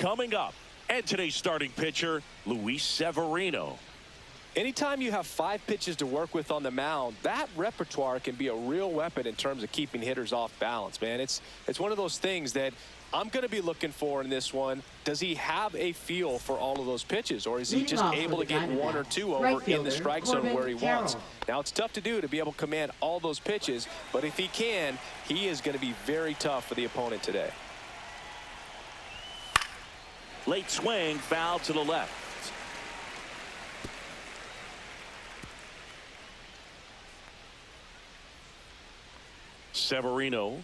coming up. And today's starting pitcher, Luis Severino. Anytime you have 5 pitches to work with on the mound, that repertoire can be a real weapon in terms of keeping hitters off balance, man. It's one of those things that I'm going to be looking for in this one. Does he have a feel for all of those pitches, or is he just able to get 1 or 2 over in the strike zone where he wants? Now, it's tough to do to be able to command all those pitches, but if he can, he is going to be very tough for the opponent today. Late swing, foul to the left. Severino.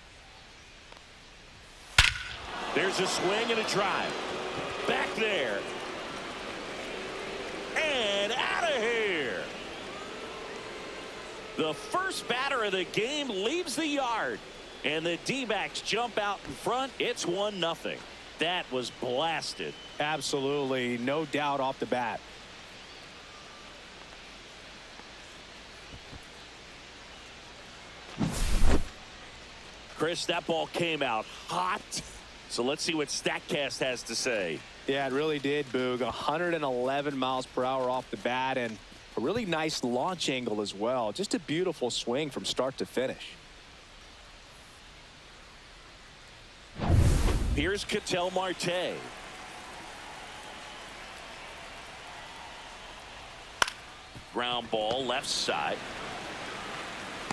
There's a swing and a drive. Back there. And out of here. The first batter of the game leaves the yard. And the D-backs jump out in front. It's 1-0. That was blasted. Absolutely. No doubt off the bat. Chris, that ball came out hot. So let's see what StatCast has to say. Yeah, it really did, Boog. 111 miles per hour off the bat, and a really nice launch angle as well. Just a beautiful swing from start to finish. Here's Ketel Marte. Ground ball left side.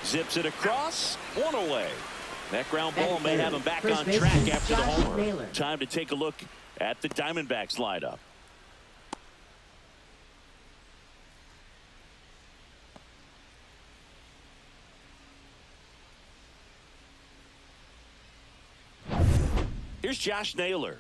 Zips it across. 1 away. That ground ball may have him back on track after the homer. Time to take a look at the Diamondbacks lineup. Here's Josh Naylor.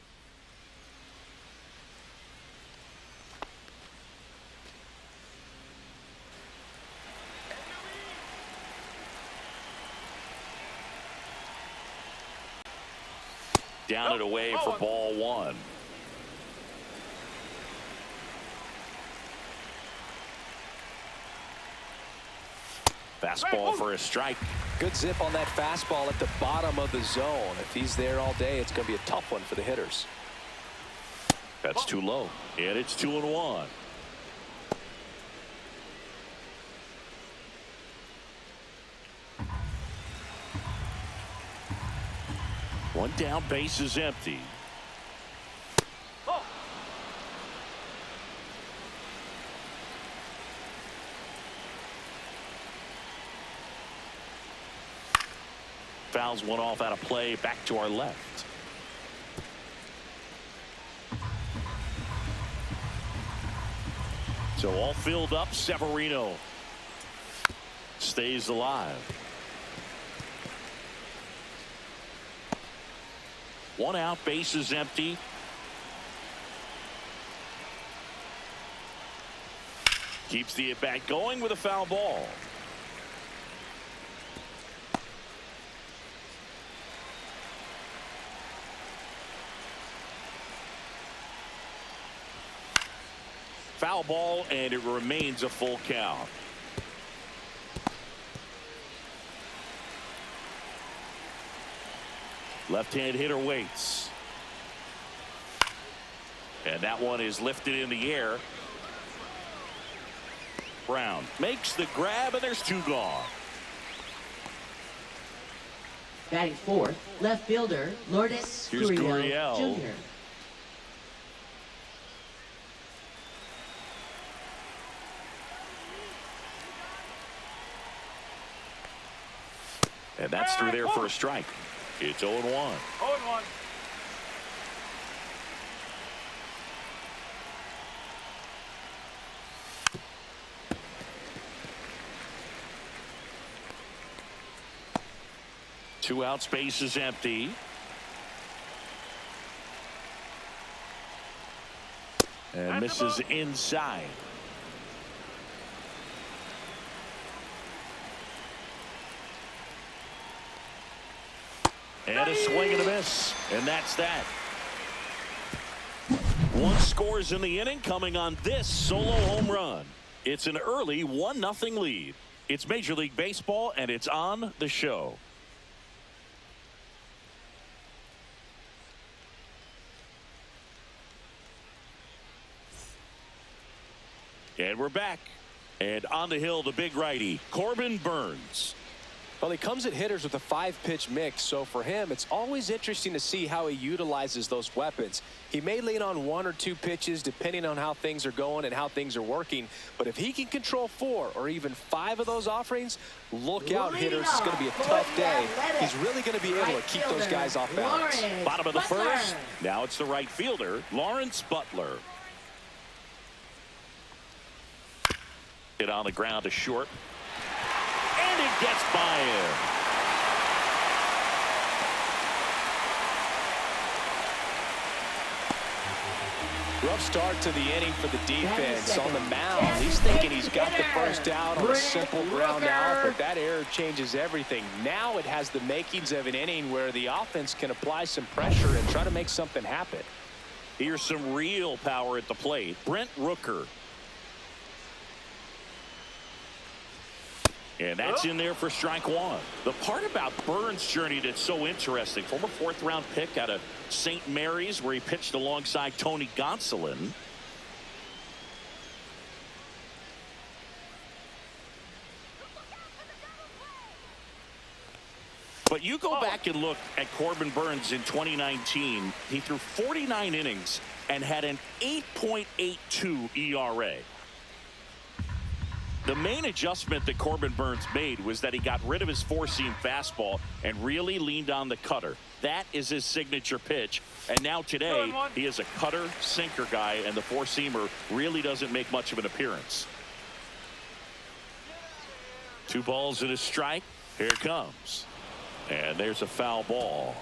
Down and away for ball 1. Fastball for a strike. Good zip on that fastball at the bottom of the zone. If he's there all day, it's going to be a tough one for the hitters. That's too low. And it's 2-1. One down, base is empty. Fouls one off out of play, back to our left. So all filled up, Severino stays alive. 1 out, base is empty. Keeps the at-bat going with a foul ball. Foul ball, and it remains a full count. Left-hand hitter waits. And that one is lifted in the air. Brown makes the grab, and there's 2 gone. Batting fourth, left fielder Lourdes Gurriel Jr. And that's through there for a strike. It's 0-1. 0-1. Two out, space is empty. And misses inside. And a swing and a miss. And that's that. 1 scores in the inning, coming on this solo home run. It's an early 1-0 lead. It's Major League Baseball, and it's on the show. And we're back. And on the hill, the big righty, Corbin Burnes. Well, he comes at hitters with a 5-pitch mix, so for him, it's always interesting to see how he utilizes those weapons. He may lean on 1 or 2 pitches depending on how things are going and how things are working, but if he can control 4 or even 5 of those offerings, look out, hitters. It's going to be a tough day. He's really going to be able to keep those guys off balance. Bottom of the first. Now it's the right fielder, Lawrence Butler. Hit on the ground to short. And it gets by him. Rough start to the inning for the defense. On the mound, he's thinking he's got the first out on a simple ground out, but that error changes everything. Now it has the makings of an inning where the offense can apply some pressure and try to make something happen. Here's some real power at the plate. Brent Rooker. And that's in there for strike 1. The part about Burnes' journey that's so interesting, former 4th-round pick out of St. Mary's, where he pitched alongside Tony Gonsolin. But you go back and look at Corbin Burnes in 2019. He threw 49 innings and had an 8.82 ERA. The main adjustment that Corbin Burnes made was that he got rid of his 4-seam fastball and really leaned on the cutter. That is his signature pitch. And now today, he is a cutter sinker guy, and the 4-seamer really doesn't make much of an appearance. 2 balls and a strike. Here it comes. And there's a foul ball.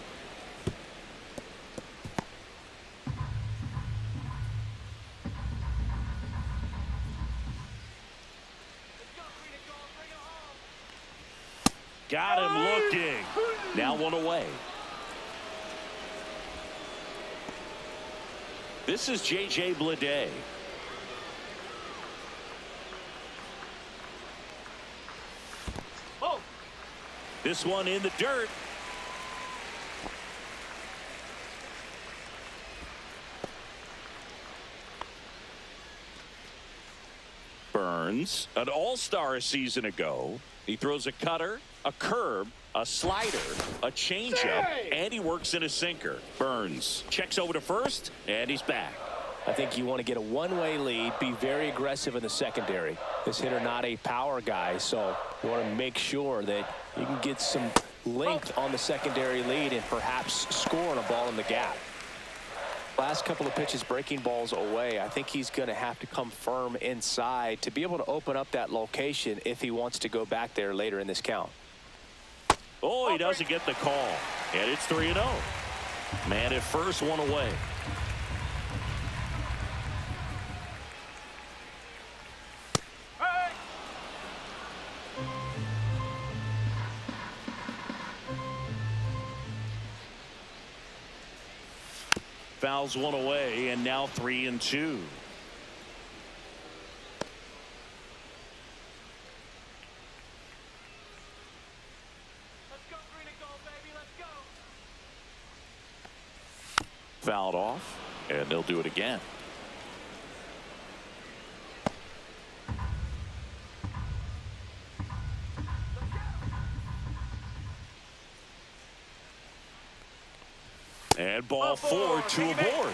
Got him looking. Now 1 away. This is J.J. Bleday. This one in the dirt. Burnes, an all-star a season ago. He throws a cutter, a curve, a slider, a changeup, and he works in a sinker. Burnes checks over to first, and he's back. I think you want to get a one-way lead, be very aggressive in the secondary. This hitter not a power guy, so you want to make sure that you can get some length on the secondary lead and perhaps score on a ball in the gap. Last couple of pitches breaking balls away. I think he's going to have to come firm inside to be able to open up that location if he wants to go back there later in this count. Oh, he doesn't get the call. And it's 3-0. Man at first, 1 away. Fouls 1 away, and now 3-2. Fouled off, and they'll do it again. And ball 4, 2 aboard.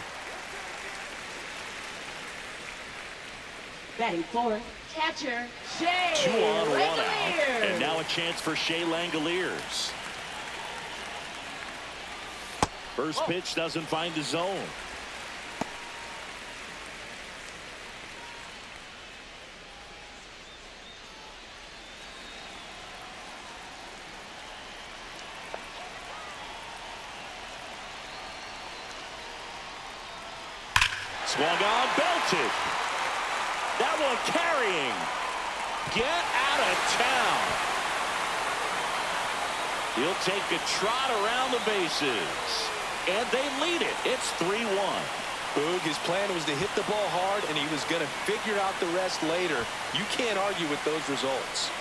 Batting fourth, catcher, Shea 2 on, 1 out. Langoliers. And now a chance for Shea Langoliers. First pitch doesn't find the zone. Swung on, belted. That one carrying. Get out of town. He'll take a trot around the bases. And they lead it. It's 3-1. Boog, his plan was to hit the ball hard, and he was going to figure out the rest later. You can't argue with those results.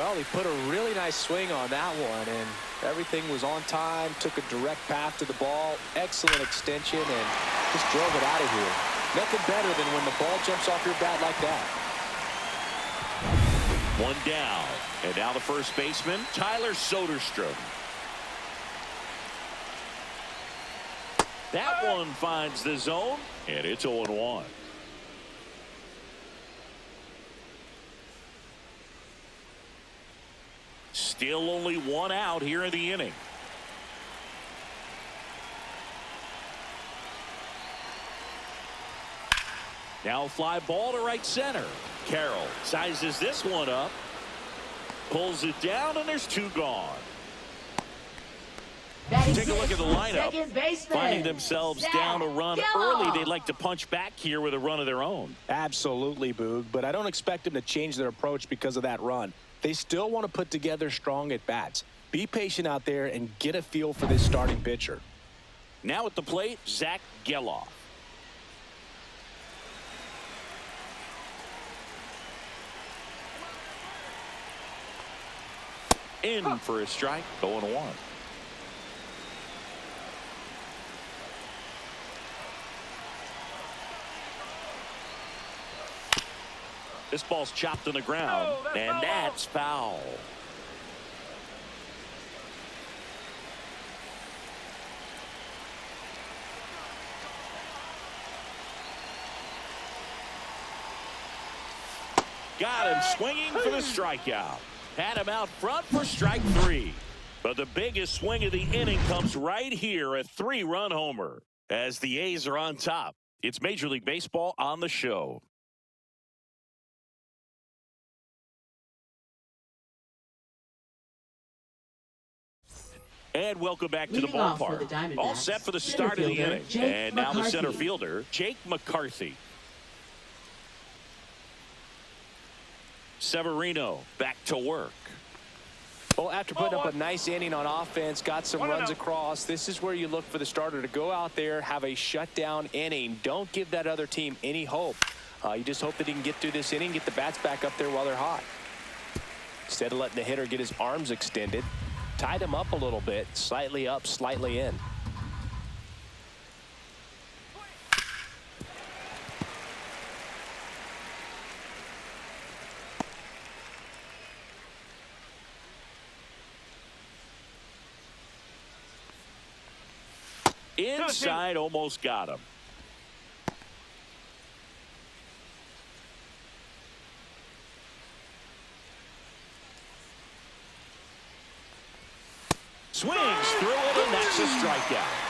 Well, he put a really nice swing on that one, and everything was on time, took a direct path to the ball, excellent extension, and just drove it out of here. Nothing better than when the ball jumps off your bat like that. One down, and now the first baseman, Tyler Soderstrom. That one finds the zone, and it's 0-1. Still only one out here in the inning. Now fly ball to right center. Carroll sizes this one up, pulls it down, and there's two gone. Take a look at the lineup. Finding themselves down a run early, they'd like to punch back here with a run of their own. Absolutely, Boog, but I don't expect them to change their approach because of that run. They still want to put together strong at-bats. Be patient out there and get a feel for this starting pitcher. Now at the plate, Zach Geloff. In for a strike, 0-1. This ball's chopped on the ground, and that's foul. Got him swinging for the strikeout. Had him out front for strike three. But the biggest swing of the inning comes right here, a three-run homer. As the A's are on top, it's Major League Baseball on the show. And welcome back to the ballpark. All set for the start of the inning. And now the center fielder, Jake McCarthy. Severino back to work. Well, after putting up a nice inning on offense, got some runs across, this is where you look for the starter to go out there, have a shutdown inning. Don't give that other team any hope. You just hope that he can get through this inning, get the bats back up there while they're hot. Instead of letting the hitter get his arms extended, tied him up a little bit, slightly up, slightly in. Inside, almost got him. Swings through it, and that's a strikeout.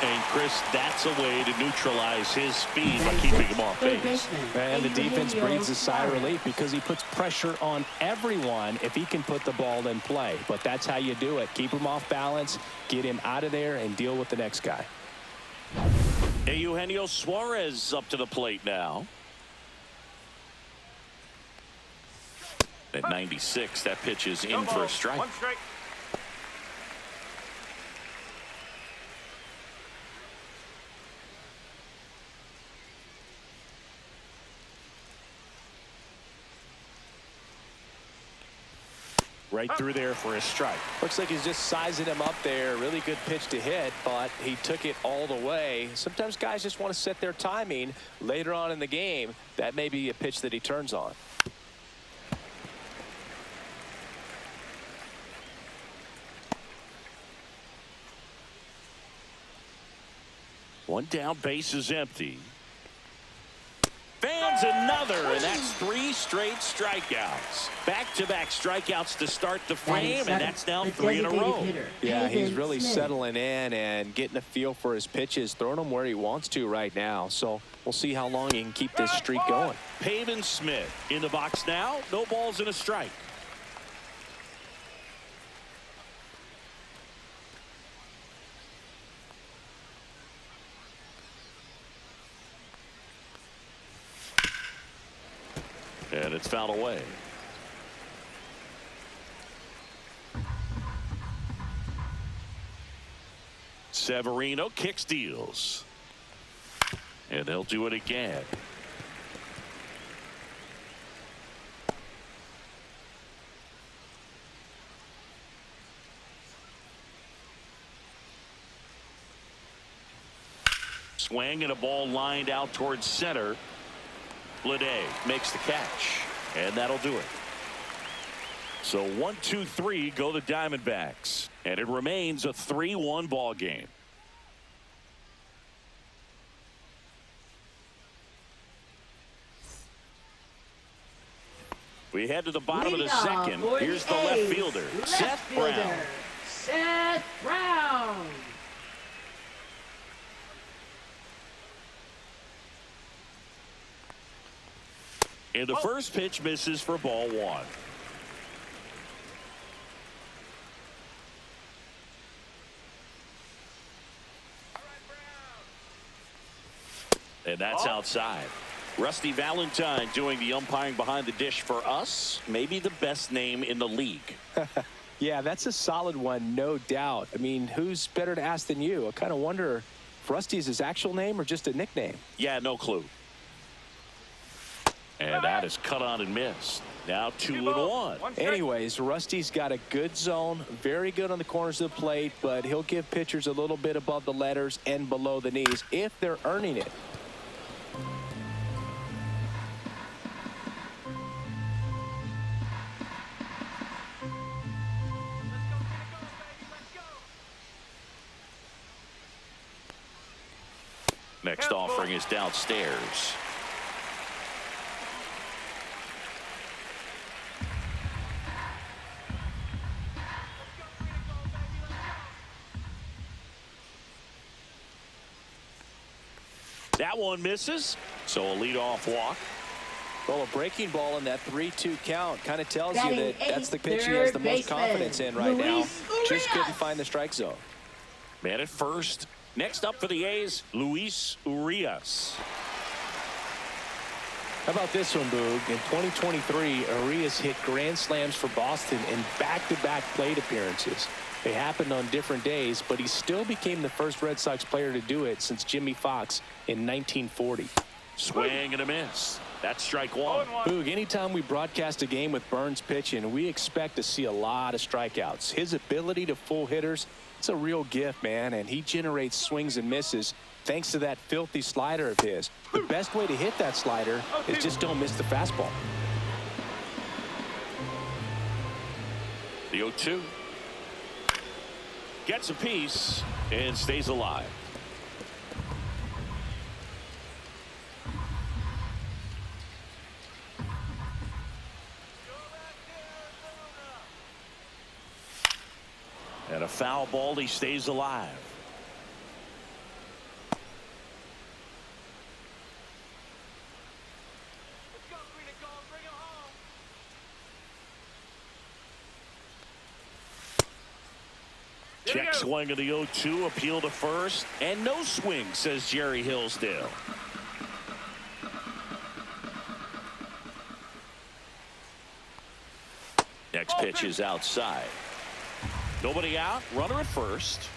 And, Chris, that's a way to neutralize his speed by keeping him off base. And the defense breathes a sigh of relief because he puts pressure on everyone if he can put the ball in play. But that's how you do it. Keep him off balance, get him out of there, and deal with the next guy. Eugenio Suarez up to the plate now. At 96, that pitch is in for a strike. One strike. Right through there for a strike. Looks like he's just sizing him up there. Really good pitch to hit, but he took it all the way. Sometimes guys just want to set their timing later on in the game. That may be a pitch that he turns on. One down, base is empty. Fans another, and that's 3 straight strikeouts. Back-to-back strikeouts to start the frame, and that's now 3 in a row. Yeah, he's really settling in and getting a feel for his pitches, throwing them where he wants to right now. So we'll see how long he can keep this streak going. Pavin Smith in the box now. No balls and a strike. And it's fouled away. Severino kick steals. And they'll do it again. swing and a ball lined out towards center. Bleday makes the catch, and that'll do it. So 1-2-3 go the Diamondbacks, and it remains a 3-1 ball game. We head to the bottom of the second. Here's the left fielder, Seth Brown. Seth Brown. And the first pitch misses for ball one. And that's outside. Rusty Valentine doing the umpiring behind the dish for us. Maybe the best name in the league. Yeah, that's a solid one, no doubt. I mean, who's better to ask than you? I kind of wonder if Rusty is his actual name or just a nickname. Yeah, no clue. And that is cut on and missed. Now 2-1. Anyways, Rusty's got a good zone, very good on the corners of the plate, but he'll give pitchers a little bit above the letters and below the knees if they're earning it. Next offering is downstairs. That one misses, so a leadoff walk. Well, a breaking ball in that 3-2 count kind of tells you that that's the pitch he has the most confidence in right now. Just couldn't find the strike zone. Man at first. Next up for the A's, Luis Urias. How about this one, Boog? In 2023, Urias hit grand slams for Boston in back-to-back plate appearances. They happened on different days, but he still became the first Red Sox player to do it since Jimmy Fox in 1940. Swing and a miss. That's strike one. Boog, anytime we broadcast a game with Burns pitching, we expect to see a lot of strikeouts. His ability to fool hitters, it's a real gift, man, and he generates swings and misses thanks to that filthy slider of his. The best way to hit that slider is just don't miss the fastball. The 0-2. Gets a piece and stays alive. And a foul ball, he stays alive. Check swing of the 0-2, appeal to first, and no swing, says Jerry Hillsdale. Next pitch is outside. Nobody out, runner at first.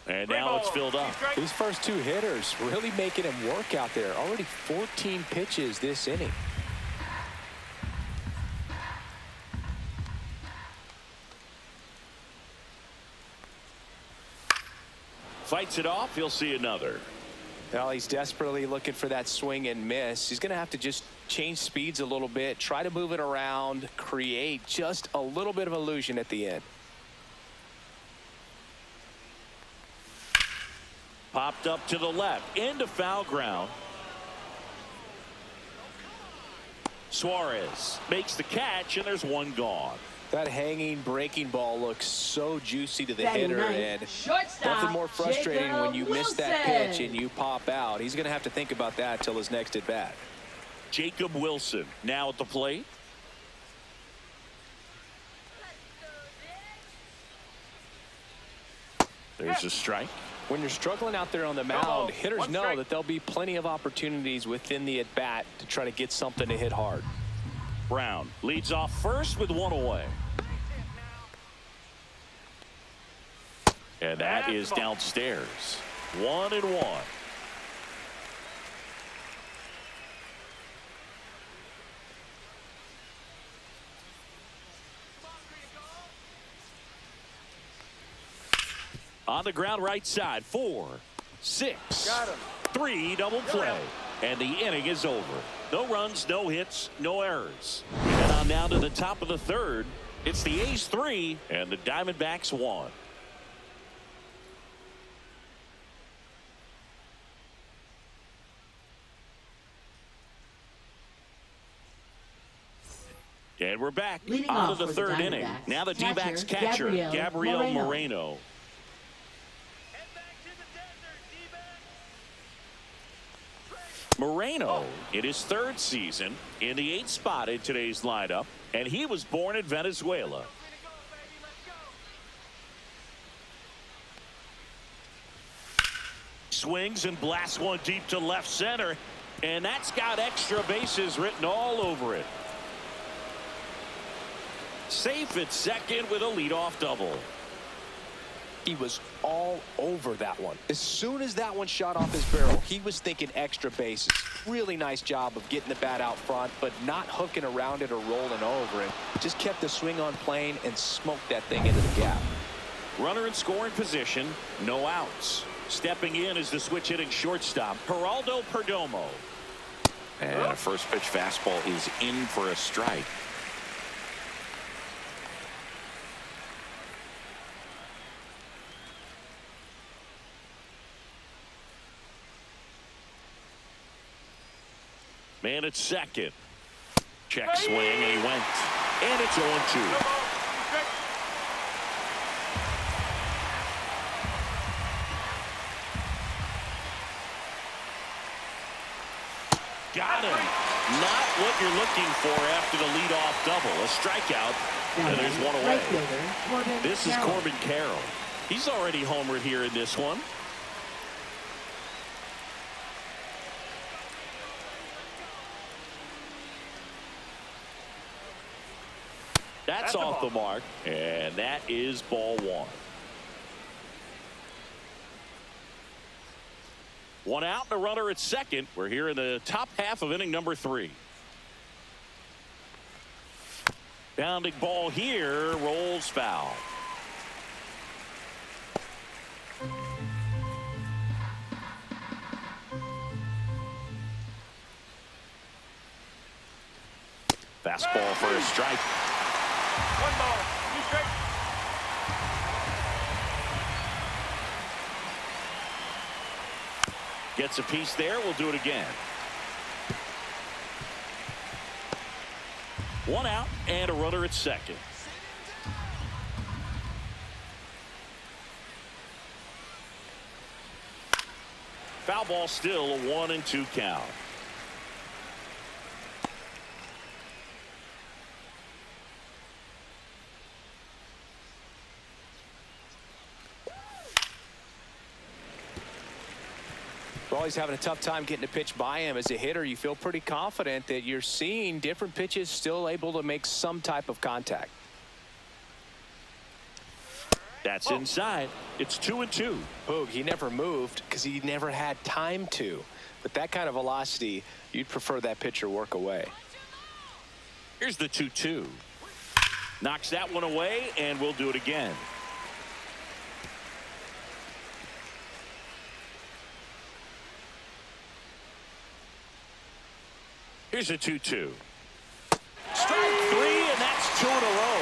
And now it's filled up. These first two hitters really making him work out there. Already 14 pitches this inning. Fights it off. He'll see another. Well, he's desperately looking for that swing and miss. He's going to have to just change speeds a little bit, try to move it around, create just a little bit of illusion at the end. Popped up to the left, into foul ground. Suarez makes the catch, and there's one gone. That hanging breaking ball looks so juicy to the hitter, and nothing more frustrating when you miss that pitch and you pop out. He's going to have to think about that till his next at bat. Jacob Wilson now at the plate. There's a strike. When you're struggling out there on the mound, hitters know that there'll be plenty of opportunities within the at-bat to try to get something to hit hard. Brown leads off first with one away. And that is downstairs. 1-1. On the ground right side. 4, 6, 3 double play. And the inning is over. No runs, no hits, no errors. We head on down to the top of the third. It's the A's 3 and the Diamondbacks 1. And we're back on to the third inning. Now the D-backs catcher, Gabriel Moreno. Moreno in his third season in the 8th spot in today's lineup, and he was born in Venezuela. Swings and blasts one deep to left center, and that's got extra bases written all over it. Safe at second with a leadoff double. He was all over that one. As soon as that one shot off his barrel, he was thinking extra bases. Really nice job of getting the bat out front, but not hooking around it or rolling over it. Just kept the swing on plane and smoked that thing into the gap. Runner in scoring position, no outs. Stepping in is the switch hitting shortstop, Geraldo Perdomo. And a first pitch fastball is in for a strike. Man at second. Check swing, and he went. And it's 0-2. Got him. Not what you're looking for after the leadoff double. A strikeout, and there's one away. This is Corbin Carroll. He's already homered here in this one. That's off the mark, and that is ball 1. 1 out and a runner at second. We're here in the top half of inning number 3. Bounding ball here, rolls foul. Fastball for a strike. 1 ball, 2 strikes. Gets a piece there. We'll do it again. 1 out and a runner at second. Foul ball, still a 1-2 count. Well, he's having a tough time getting a pitch by him. As a hitter, you feel pretty confident that you're seeing different pitches still able to make some type of contact. That's inside. It's 2-2. Boog, he never moved because he never had time to. But that kind of velocity, you'd prefer that pitcher work away. Here's the 2-2. Knocks that one away, and we'll do it again. Here's a 2-2. Strike 3, and that's 2 in a row.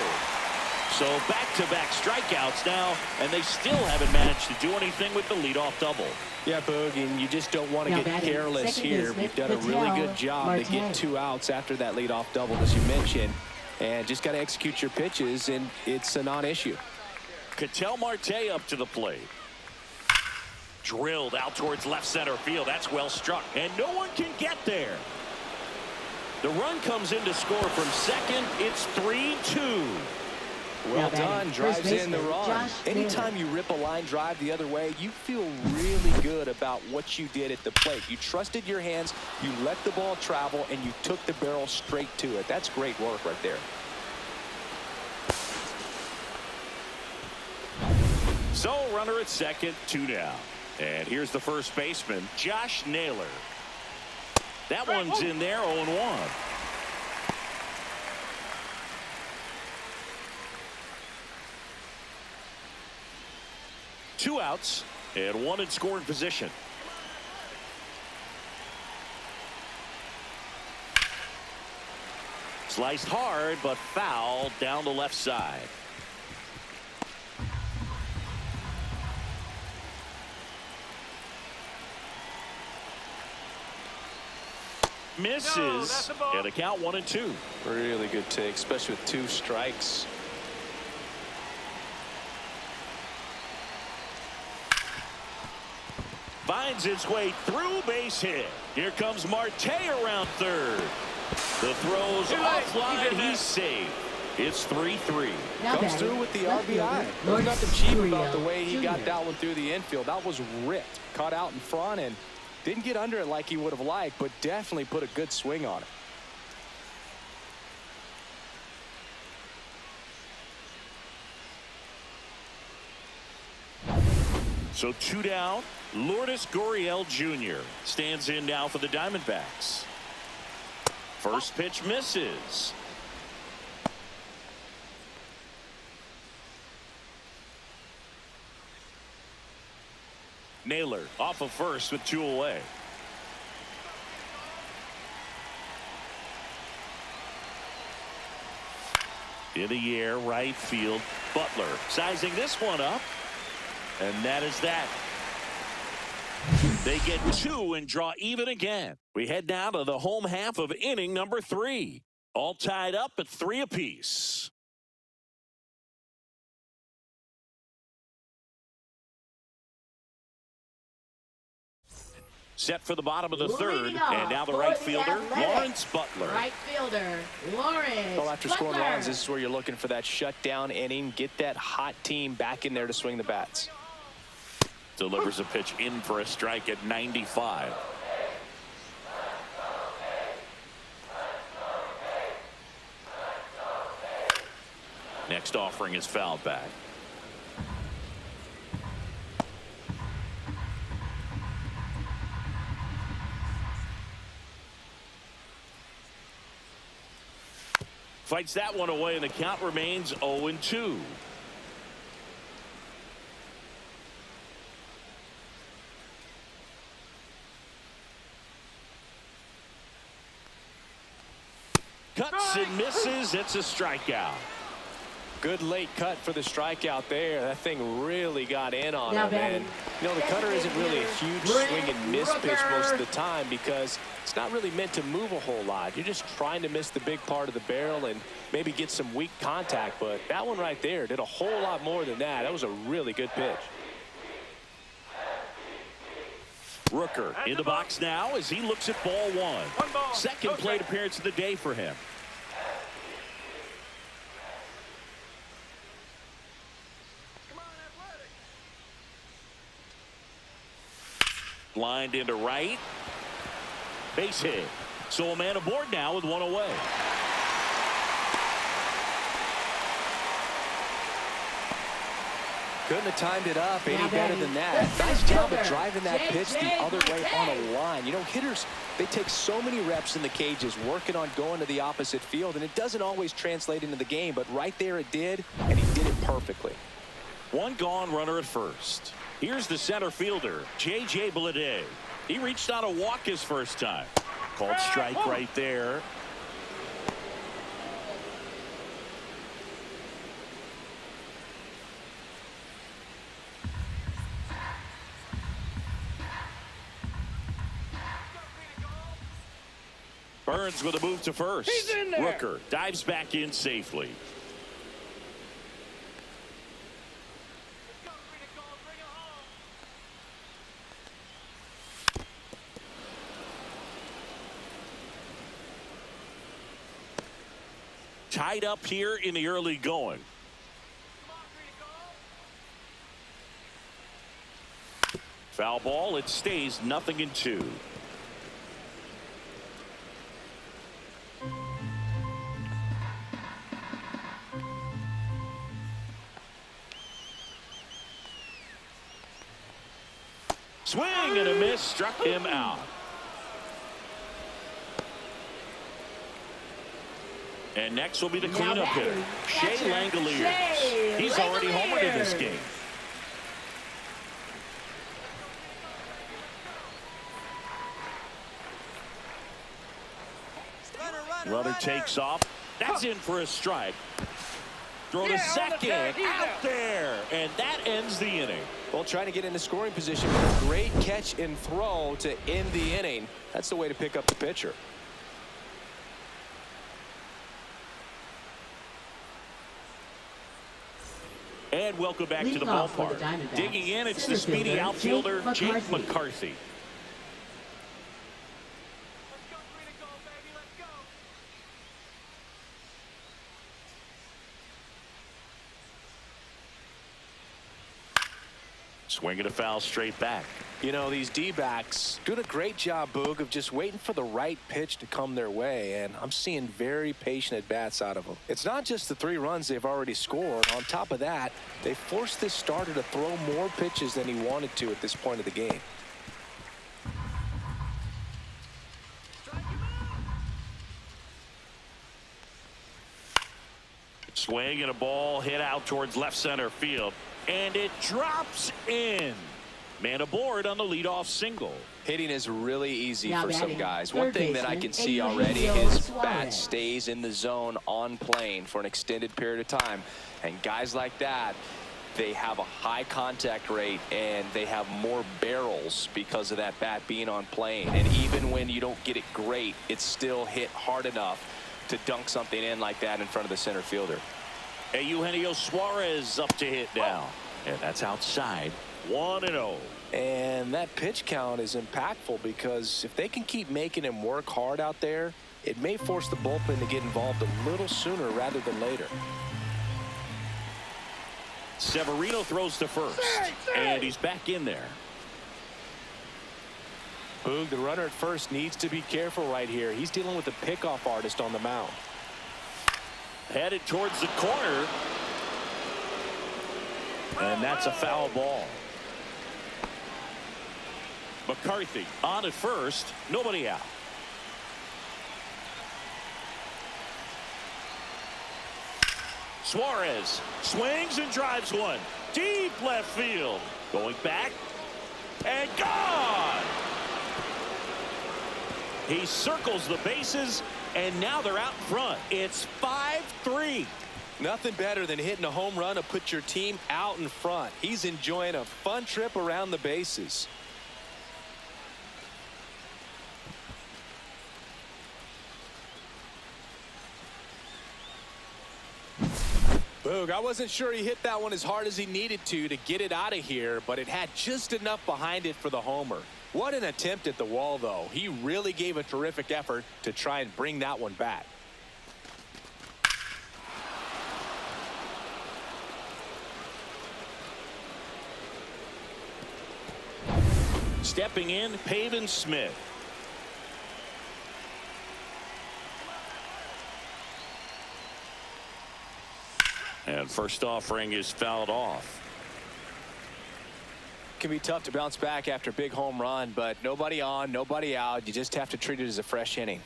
So back-to-back strikeouts now, and they still haven't managed to do anything with the leadoff double. Yeah, Boog, and you just don't want to get careless here. You've done a really good job to get 2 outs after that leadoff double, as you mentioned, and just got to execute your pitches, and it's a non-issue. Ketel Marte up to the plate. Drilled out towards left center field. That's well struck, and no one can get there. The run comes in to score from second. It's 3-2. Well done. Drives in the run. Anytime you rip a line drive the other way, you feel really good about what you did at the plate. You trusted your hands, you let the ball travel, and you took the barrel straight to it. That's great work right there. So runner at second, 2 down. And here's the first baseman, Josh Naylor. That one's in there, 0-1. Two outs and one in scoring position. Sliced hard, but foul down the left side. Misses, and a count 1-2. Really good take, especially with 2 strikes. Finds its way through, base hit. Here comes Marte around third. The throw's offline, he's safe. It's 3-3. Comes through with the RBI. There's nothing cheap about the way he got that one through the infield. That was ripped, caught out in front, and didn't get under it like he would have liked, but definitely put a good swing on it. So 2 down. Lourdes Gurriel Jr. stands in now for the Diamondbacks. First pitch misses. Naylor off of first with 2 away. In the air, right field. Butler sizing this one up. And that is that. They get 2 and draw even again. We head down to the home half of inning number 3. All tied up at 3 apiece. Set for the bottom of the third, and now the right fielder, Lawrence Butler. Right fielder, Lawrence Well, after scoring Butler. runs, this is where you're looking for that shutdown inning. Get that hot team back in there to swing the bats. Delivers a pitch in for a strike at 95. Next offering is fouled back. Fights that one away, and the count remains 0-2. Cuts and misses. It's a strikeout. Good late cut for the strikeout there. That thing really got in on him. And, the cutter isn't really a huge swing and miss pitch most of the time because it's not really meant to move a whole lot. You're just trying to miss the big part of the barrel and maybe get some weak contact. But that one right there did a whole lot more than that. That was a really good pitch. Rooker in the box now as he looks at ball 1. Second plate appearance of the day for him. Lined into right. Base hit. So a man aboard now with 1 away. Couldn't have timed it up any better than that. Nice job of driving that pitch the other way on a line. Hitters, they take so many reps in the cages working on going to the opposite field, and it doesn't always translate into the game, but right there it did, and he did it perfectly. 1 gone, runner at first. Here's the center fielder, J.J. Bleday. He reached on a walk his first time. Called strike right there. Burns with a move to first. He's in there. Rooker dives back in safely. Tied up here in the early going. Foul ball. It stays 0-2. Swing and a miss, struck him out. And next will be the cleanup hitter, Shea Langoliers. He's already homered in this game. Runner takes off. That's in for a strike. Throw to second, out there, and that ends the inning. Well, trying to get into scoring position, but a great catch and throw to end the inning. That's the way to pick up the pitcher. And welcome back to the ballpark. Digging in, it's the speedy outfielder, Jake McCarthy. Swinging a foul straight back. You know, these D-backs doing a great job, Boog, of just waiting for the right pitch to come their way, and I'm seeing very patient at-bats out of them. It's not just the 3 runs they've already scored. On top of that, they forced this starter to throw more pitches than he wanted to at this point of the game. Swing and a ball hit out towards left center field. And it drops in. Man aboard on the leadoff single. Hitting is really easy for some guys. One thing that I can see already, his bat stays in the zone on plane for an extended period of time. And guys like that, they have a high contact rate and they have more barrels because of that bat being on plane. And even when you don't get it great, it's still hit hard enough to dunk something in like that in front of the center fielder. And Eugenio Suarez up to hit now. And that's outside. 1-0. And that pitch count is impactful because if they can keep making him work hard out there, it may force the bullpen to get involved a little sooner rather than later. Severino throws to first. And he's back in there. Boog, the runner at first needs to be careful right here. He's dealing with a pickoff artist on the mound. Headed towards the corner. And that's a foul ball. McCarthy on at first. Nobody out. Suarez swings and drives one. Deep left field. Going back. And gone. He circles the bases. And now they're out in front. It's 5-3. Nothing better than hitting a home run to put your team out in front. He's enjoying a fun trip around the bases. Boog, I wasn't sure he hit that one as hard as he needed to get it out of here, but it had just enough behind it for the homer. What an attempt at the wall, though. He really gave a terrific effort to try and bring that one back. Stepping in, Pavin Smith. And first offering is fouled off. Can be tough to bounce back after a big home run, but nobody on, nobody out. You just have to treat it as a fresh inning.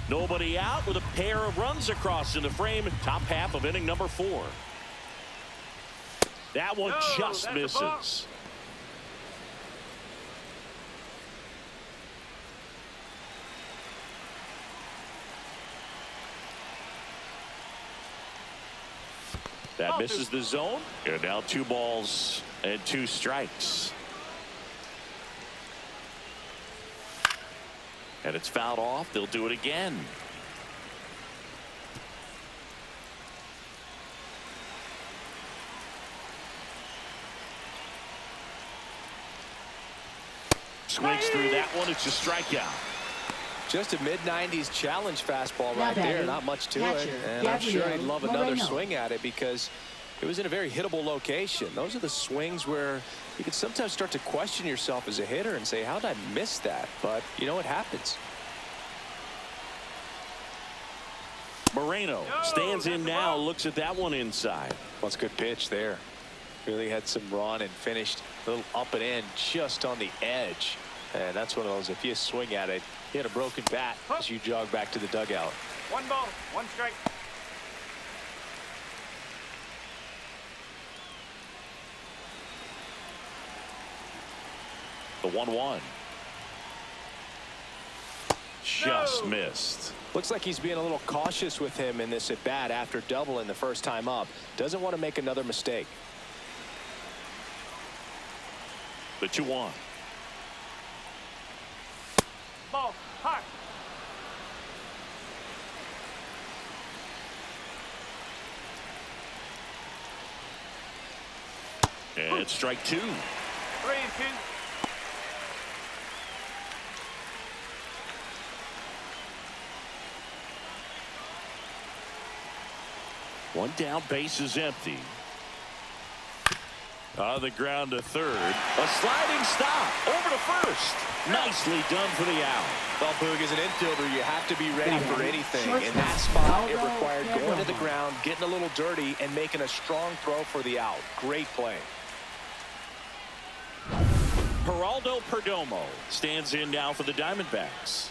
Nobody out with a pair of runs across in the frame. Top half of inning number 4. That one just misses. That misses the zone. And now 2 balls and 2 strikes. And it's fouled off. They'll do it again. Swings through that one. It's a strikeout. Just a mid-90s challenge fastball right there. Not much to it. And I'm sure he'd love another swing at it because It was in a very hittable location. Those are the swings where you can sometimes start to question yourself as a hitter and say, how did I miss that? But, you know, it happens. Moreno stands in now, looks at that one inside. Well, it's a good pitch there. Really had some run and finished a little up and in just on the edge. And that's one of those, if you swing at it, you had a broken bat as you jog back to the dugout. 1 ball, 1 strike. The 1-1. Just missed. Looks like he's being a little cautious with him in this at bat after doubling the first time up. Doesn't want to make another mistake. The 2-1. Ball, high. And it's strike 2. 3-2. One down, base is empty. On the ground to third. A sliding stop over to first. Nicely done for the out. Well, Boog, as an infielder, you have to be ready for anything. In that spot, it required going to the ground, getting a little dirty, and making a strong throw for the out. Great play. Geraldo Perdomo stands in now for the Diamondbacks.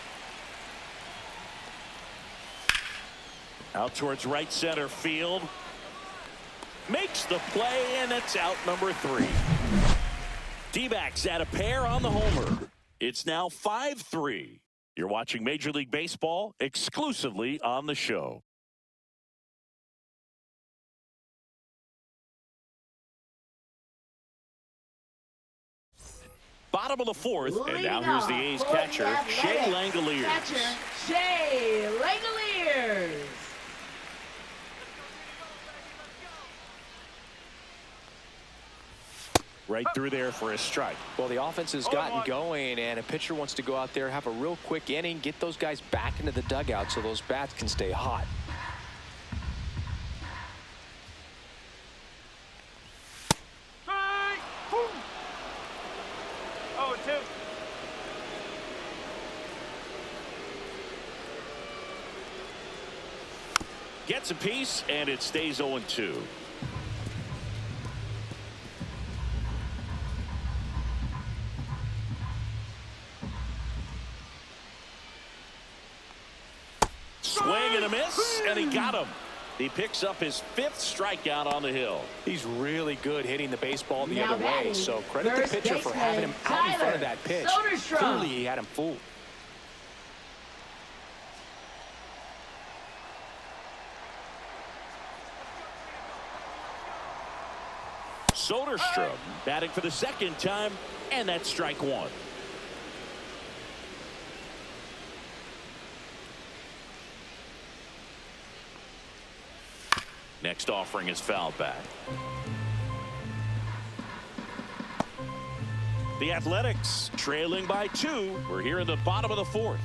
Out towards right center field. Makes the play, and it's out number 3. D-backs at a pair on the homer. It's now 5-3. You're watching Major League Baseball exclusively on the show. Bottom of the 4th, and now here's the A's catcher, Shea Langoliers. Catcher, Shea Langoliers. Right through there for a strike. Well, the offense has gotten going, and a pitcher wants to go out there, have a real quick inning, get those guys back into the dugout so those bats can stay hot. Strike. 0-2. Gets a piece, and it stays 0-2. Swing and a miss, and he got him. He picks up his 5th strikeout on the hill. He's really good hitting the baseball the other way, batting, so credit the pitcher for having him out in front of that pitch. Soderstrom. Clearly, he had him fooled. Soderstrom batting for the 2nd time, and that's strike 1. Next offering is fouled back. The Athletics trailing by 2. We're here in the bottom of the 4th.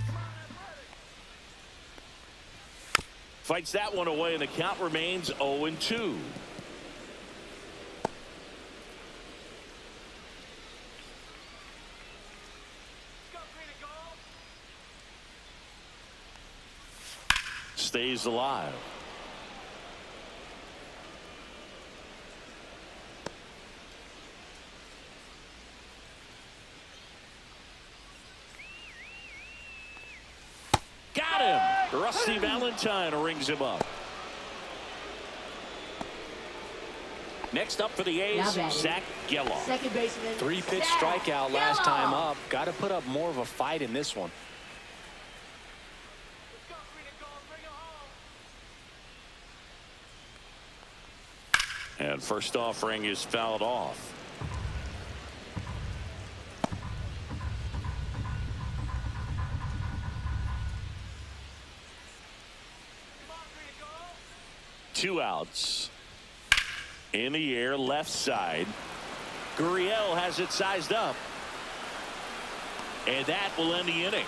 Fights that one away, and the count remains 0-2. Stays alive. Got him. Rusty Valentine rings him up. Next up for the A's, Zach Geloff. Second baseman. 3-pitch Zach strikeout last Geloff. time up. Got to put up more of a fight in this one. And first offering is fouled off. Two outs. In the air, left side. Gurriel has it sized up. And that will end the inning.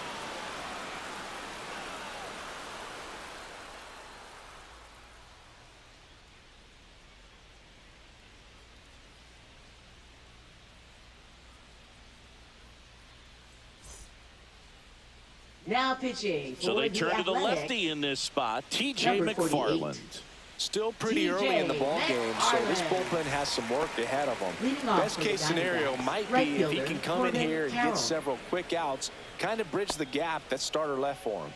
Now pitching. So they for turn to the Athletics, lefty in this spot, T.J. number 48. McFarland. Still pretty early in the ball game, so this bullpen has some work ahead of them. Leading off Best for the case scenario Diamondbacks, might right be if he fielder, can come in Corbin here and Carroll. get several quick outs, kind of bridge the gap that starter left for him.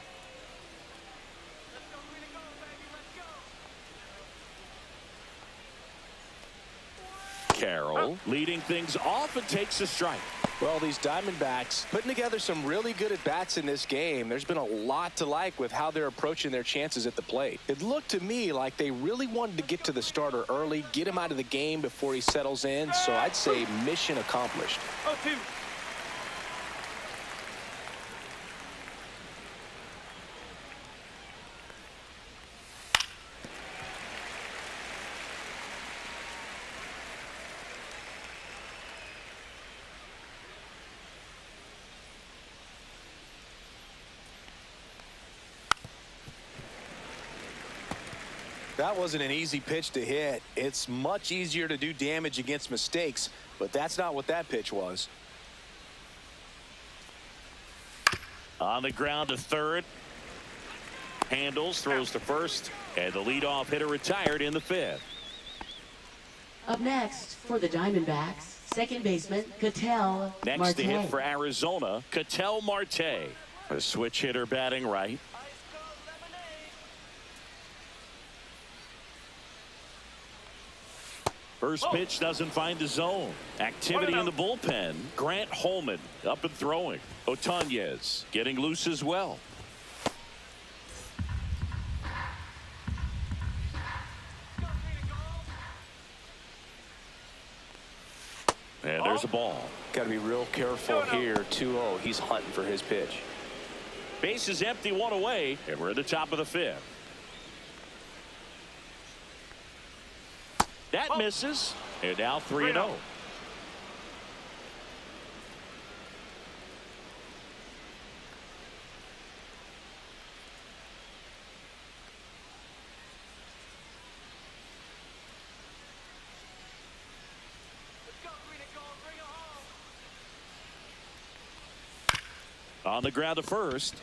Carroll leading things off and takes a strike. Well, these Diamondbacks putting together some really good at-bats in this game. There's been a lot to like with how they're approaching their chances at the plate. It looked to me like they really wanted to get to the starter early, get him out of the game before he settles in. So I'd say mission accomplished. 0-2. That wasn't an easy pitch to hit. It's much easier to do damage against mistakes, but that's not what that pitch was. On the ground to third. Handles, throws to first, and the leadoff hitter retired in the fifth. Up next for the Diamondbacks, second baseman Ketel Next Marte. to hit for Arizona, Ketel Marte. A switch hitter batting right. First pitch doesn't find the zone. Activity in the bullpen. Grant Holman up and throwing. Otanez getting loose as well. And there's a ball. Got to be real careful here. 2-0. He's hunting for his pitch. Base is empty, one away, and we're at the top of the fifth. That misses, and now 3-0. On the ground to first.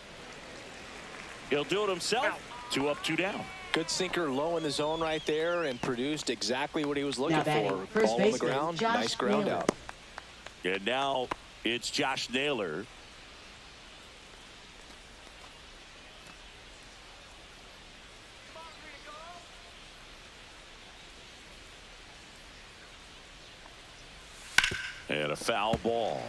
He'll do it himself. 2 up, 2 down. Good sinker low in the zone right there and produced exactly what he was looking Now batting, for. first Ball on the baseman, ground, Josh nice ground Naylor. out. And now it's Josh Naylor. And a foul ball.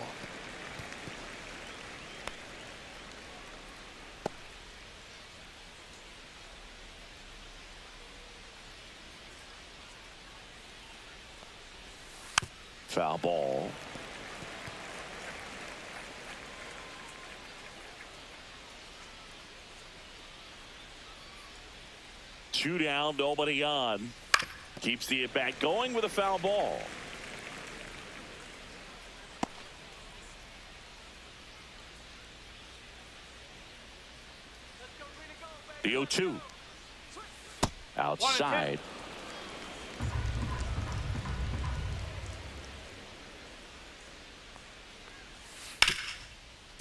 Foul ball. Two down, nobody on. Keeps the at bat going with a foul ball. The 0-2. Outside.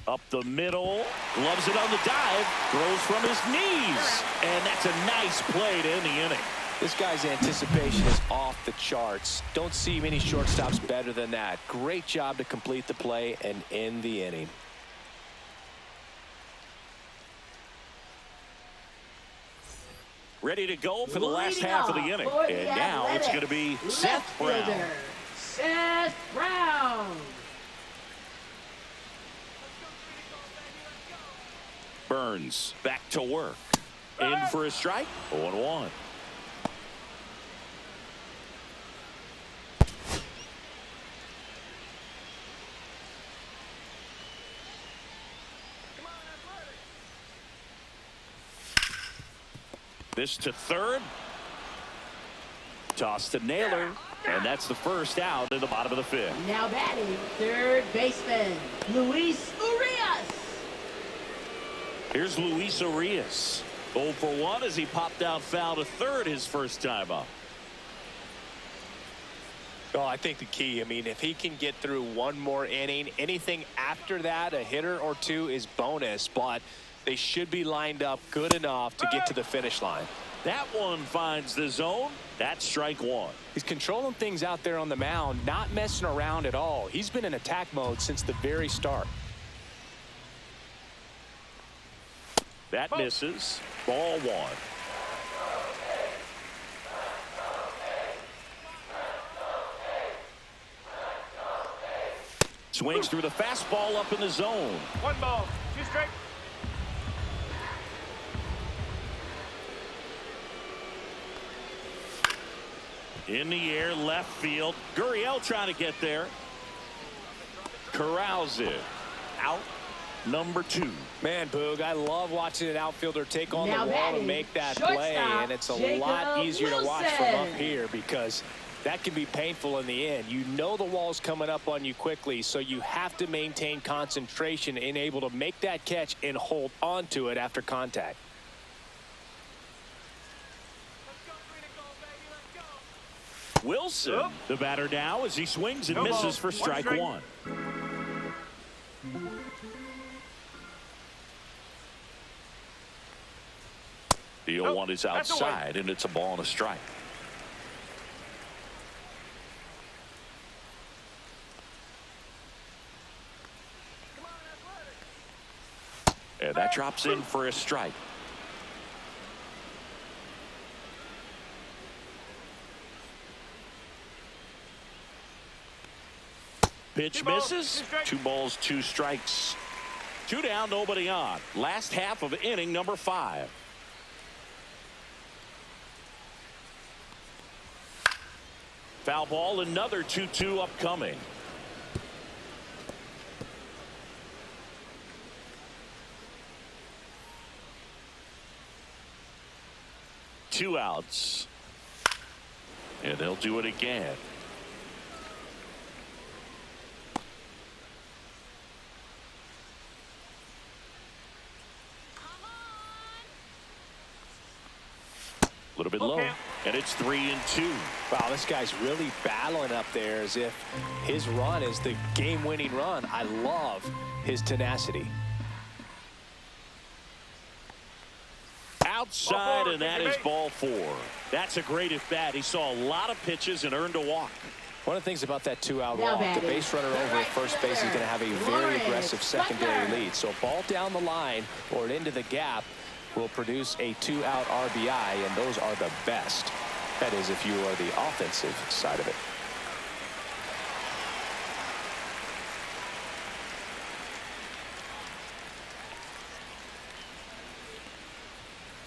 Up the middle, loves it on the dive, throws from his knees, and that's a nice play to end the inning. This guy's anticipation is off the charts. Don't see many shortstops better than that. Great job to complete the play and end the inning. Ready to go for the last Leading half of the off inning. for the And now it's Athletics, going to be left Seth Brown. fielder, Seth Brown. Burns back to work. In for a strike. 0-1. This to third. Toss to Naylor. And that's the first out in the bottom of the fifth. Now batting, third baseman, Luis Urias. Here's Luis Urias. 0 for 1 as he popped out foul to third his first time up. Oh, I think the key, I mean, if he can get through one more inning, anything after that, a hitter or two is bonus, but they should be lined up good enough to get to the finish line. That one finds the zone. That's strike one. He's controlling things out there on the mound, not messing around at all. He's been in attack mode since the very start. That misses. Ball one. Swings through the fastball up in the zone. 1 ball, 2 strikes. In the air, left field. Gurriel trying to get there. Corrals it. Out number 2. Man, Boog, I love watching an outfielder take on Now the wall to batting, make that shortstop, play, and it's a lot easier to watch from up Wilson. here because that can be painful in the end. You know the wall's coming up on you quickly, so you have to maintain concentration and able to make that catch and hold on to it after contact. Wilson, the batter now, as he swings and misses for strike one. The 0-1 is outside, and it's a ball and a strike. And that drops in for a strike. Pitch misses. 2 balls, 2 strikes. 2 down, nobody on. Last half of inning number 5. Foul ball, another 2-2 upcoming. Two outs. And they'll do it again. A little bit low, and it's 3-2. Wow, this guy's really battling up there as if his run is the game-winning run. I love his tenacity. Outside, and that is ball 4. That's a great at-bat. He saw a lot of pitches and earned a walk. One of the things about that 2-out Now walk, the batting, base runner the over at right first base is going to have a very Lawrence aggressive secondary Butler. lead. So a ball down the line or into the gap will produce a 2-out RBI, and those are the best. That is, if you are the offensive side of it.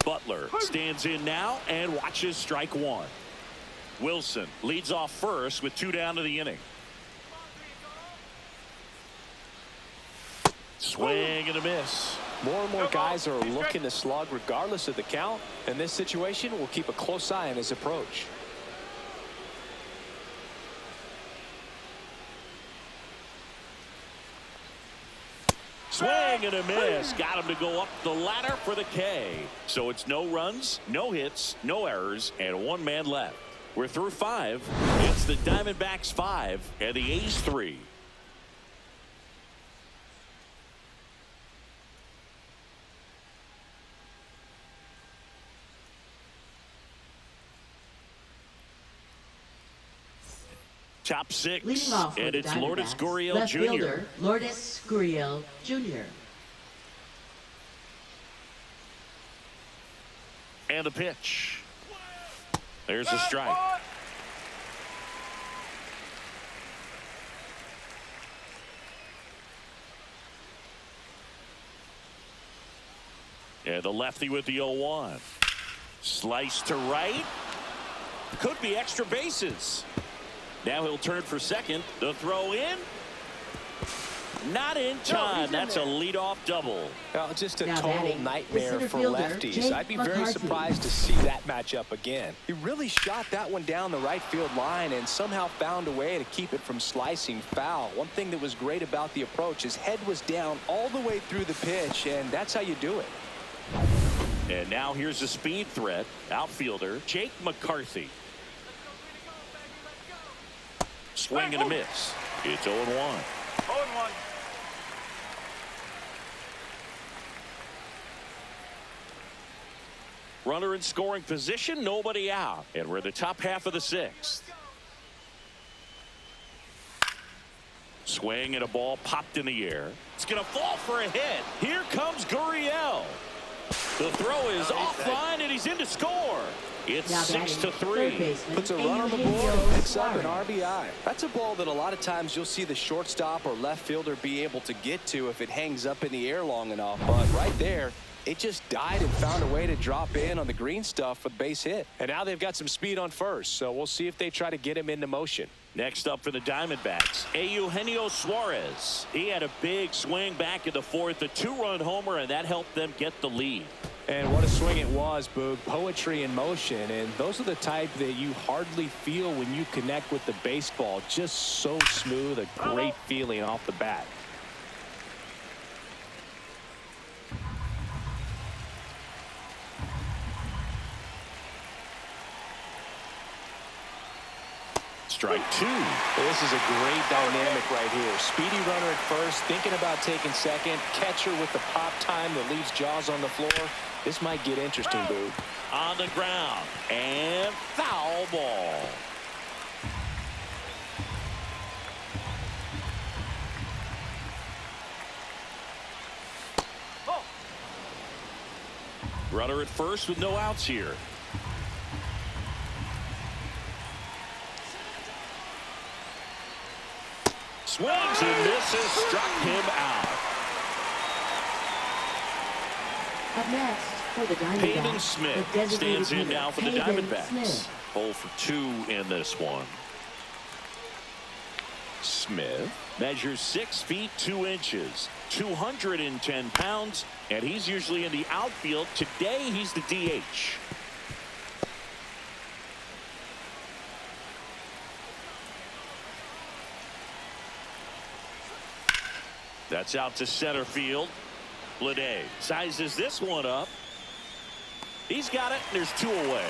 Butler stands in now and watches strike one. Wilson leads off first with 2 down to the inning. Swing and a miss. More and more guys are looking to slug regardless of the count. In this situation, we'll keep a close eye on his approach. Swing and a miss. Got him to go up the ladder for the K. So it's no runs, no hits, no errors, and 1 man left. We're through 5. It's the Diamondbacks 5 and the A's 3. Top 6, Leading off for and the it's Lourdes Diamondbacks, Gurriel left Jr. fielder, Lourdes Gurriel Jr. And a pitch. There's a strike. And the lefty with the 0-1. Slice to right. Could be extra bases. Now he'll turn for second. The throw in. Not in time. That's a leadoff double. Well, just a Now total batting, the nightmare center for fielder, lefties. Jake I'd be very McCarthy. surprised to see that matchup again. He really shot that one down the right field line and somehow found a way to keep it from slicing foul. One thing that was great about the approach, his head was down all the way through the pitch, and that's how you do it. And now here's a speed threat. Outfielder Jake McCarthy. Swing and a miss. It's 0-1. 0-1. Runner in scoring position, nobody out. And we're in the top half of the sixth. Swing and a ball popped in the air. It's going to fall for a hit. Here comes Gurriel. The throw is offline and he's in to score. It's 6-3. Puts a run on the board and picks up an RBI. That's a ball that a lot of times you'll see the shortstop or left fielder be able to get to if it hangs up in the air long enough. But right there, it just died and found a way to drop in on the green stuff for the base hit. And now they've got some speed on first, so we'll see if they try to get him into motion. Next up for the Diamondbacks, Eugenio Suarez. He had a big swing back in the fourth, a two-run homer, and that helped them get the lead. And what a swing it was, Boog. Poetry in motion. And those are the type that you hardly feel when you connect with the baseball. Just so smooth, a great feeling off the bat. Strike two. This is a great dynamic right here. Speedy runner at first, thinking about taking second. Catcher with the pop time that leaves Jaws on the floor. This might get interesting, Boog. On the ground. And foul ball. Runner at first with no outs here. Swings and misses, struck him out. Up next for the Diamondbacks. Peyton Smith stands in now for the Diamondbacks. 0 for 2 in this one. Smith measures 6 feet 2 inches, 210 pounds, and he's usually in the outfield. Today he's the DH. That's out to center field. Bleday sizes this one up. He's got it. There's 2 away.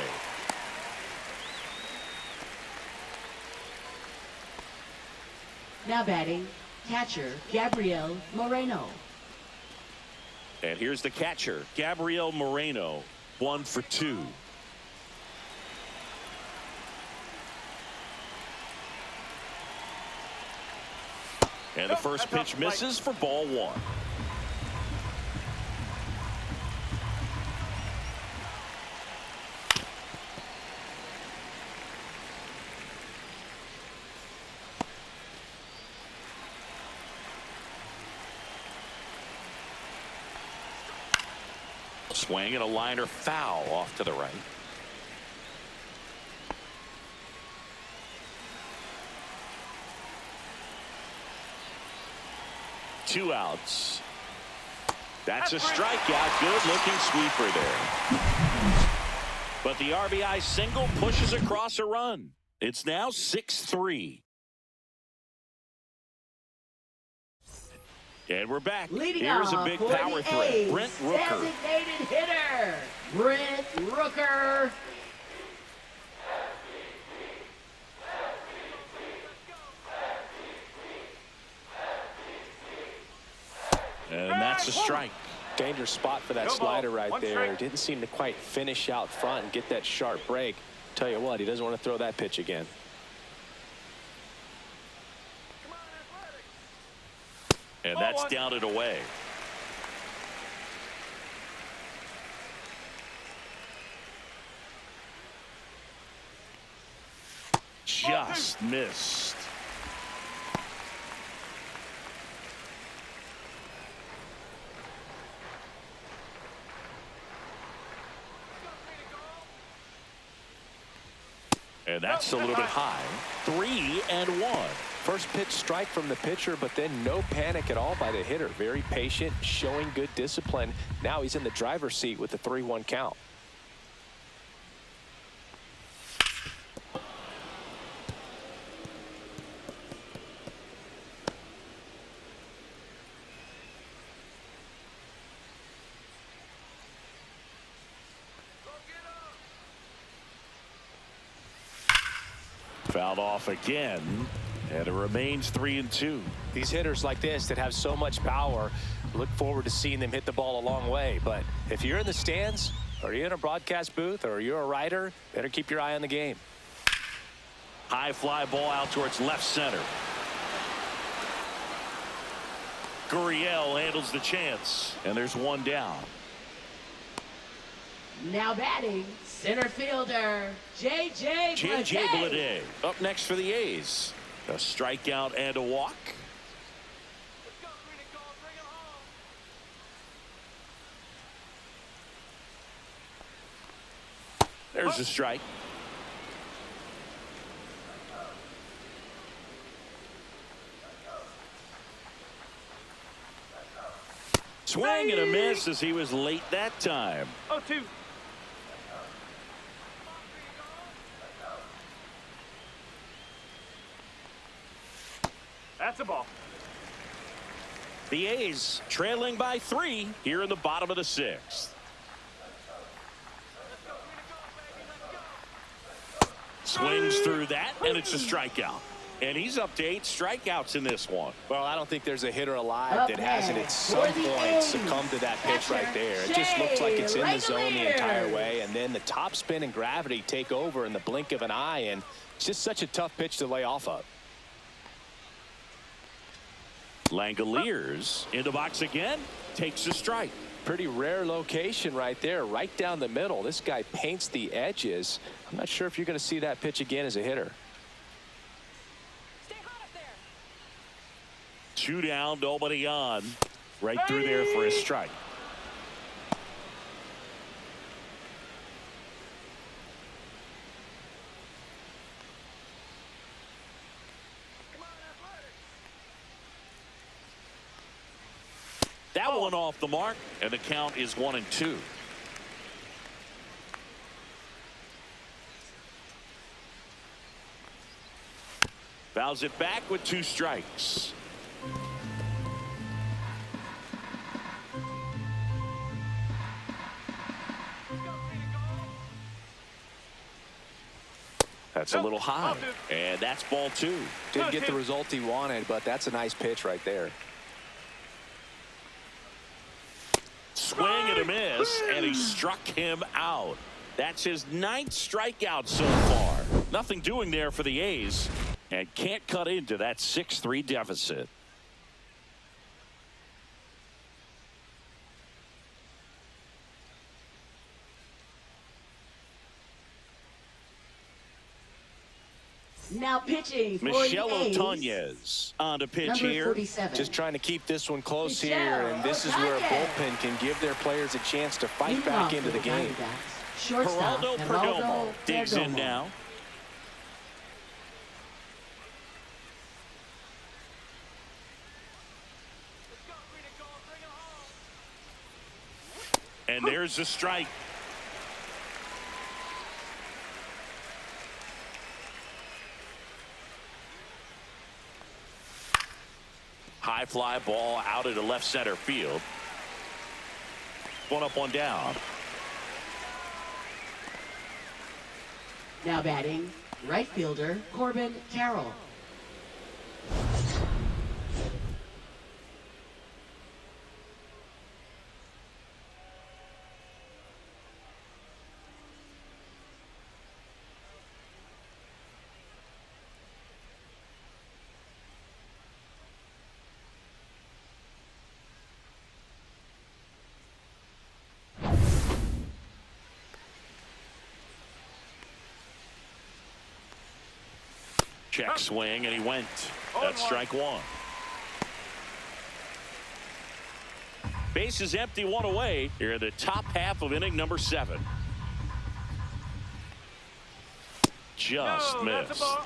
Now batting, catcher Gabriel Moreno. And here's the catcher, Gabriel Moreno, 1 for 2. And the first pitch misses for ball 1. Swing and a liner foul off to the right. Two outs. That's a strikeout. Good looking sweeper there. But the RBI single pushes across a run. It's now 6-3. And we're back. Leading Here's a off big for power the threat. A's, Brent Rooker. designated hitter, Brent Rooker. And that's a strike. Dangerous spot for that No ball. slider right 1 there. strike. Didn't seem to quite finish out front and get that sharp break. Tell you what, he doesn't want to throw that pitch again. And that's down and away. Just missed. And that's a little bit high. 3-1. First pitch strike from the pitcher, but then no panic at all by the hitter. Very patient, showing good discipline. Now he's in the driver's seat with the 3-1 count. Fouled off again. And it remains 3-2. These hitters like this that have so much power, look forward to seeing them hit the ball a long way. But if you're in the stands, or you're in a broadcast booth, or you're a writer, better keep your eye on the game. High fly ball out towards left center. Gurriel handles the chance, and there's one down. Now batting, center fielder, J.J. Bleday up next for the A's. A strikeout and a walk. There's a strike. Swing and a miss as he was late that time. 0-2. That's a ball. The A's trailing by 3 here in the bottom of the 6th. Swings through that, and it's a strikeout. And he's up to 8 strikeouts in this one. Well, I don't think there's a hitter alive that hasn't at some point succumbed to that pitch right there. It just looks like it's in the zone the entire way, and then the top spin and gravity take over in the blink of an eye, and it's just such a tough pitch to lay off of. Langoliers in the box again, takes a strike. Pretty rare location right there, right down the middle. This guy paints the edges. I'm not sure if you're going to see that pitch again as a hitter. 2 down, nobody on. Right through there for a strike. That one off the mark, and the count is 1-2. Fouls it back with 2 strikes. That's a little high, and that's ball 2. Didn't get the result he wanted, but that's a nice pitch right there. Swing and a miss, and he struck him out. That's his 9th strikeout so far. Nothing doing there for the A's, and can't cut into that 6-3 deficit. Now pitching for Michel the A's, Otañez on to pitch number here. 47. Just trying to keep this one close Michel here, and this is where a Otañez. bullpen can give their players a chance to fight Leading back off into for the game. Diamondbacks, shortstop, Geraldo Perdomo digs in now. And there's a strike. High fly ball out into left center field. 1 up, 1 down. Now batting, right fielder Corbin Carroll. Check swing, and he went. That's strike 1. Base is empty, 1 away here in the top half of inning number 7. Just That's a missed. ball.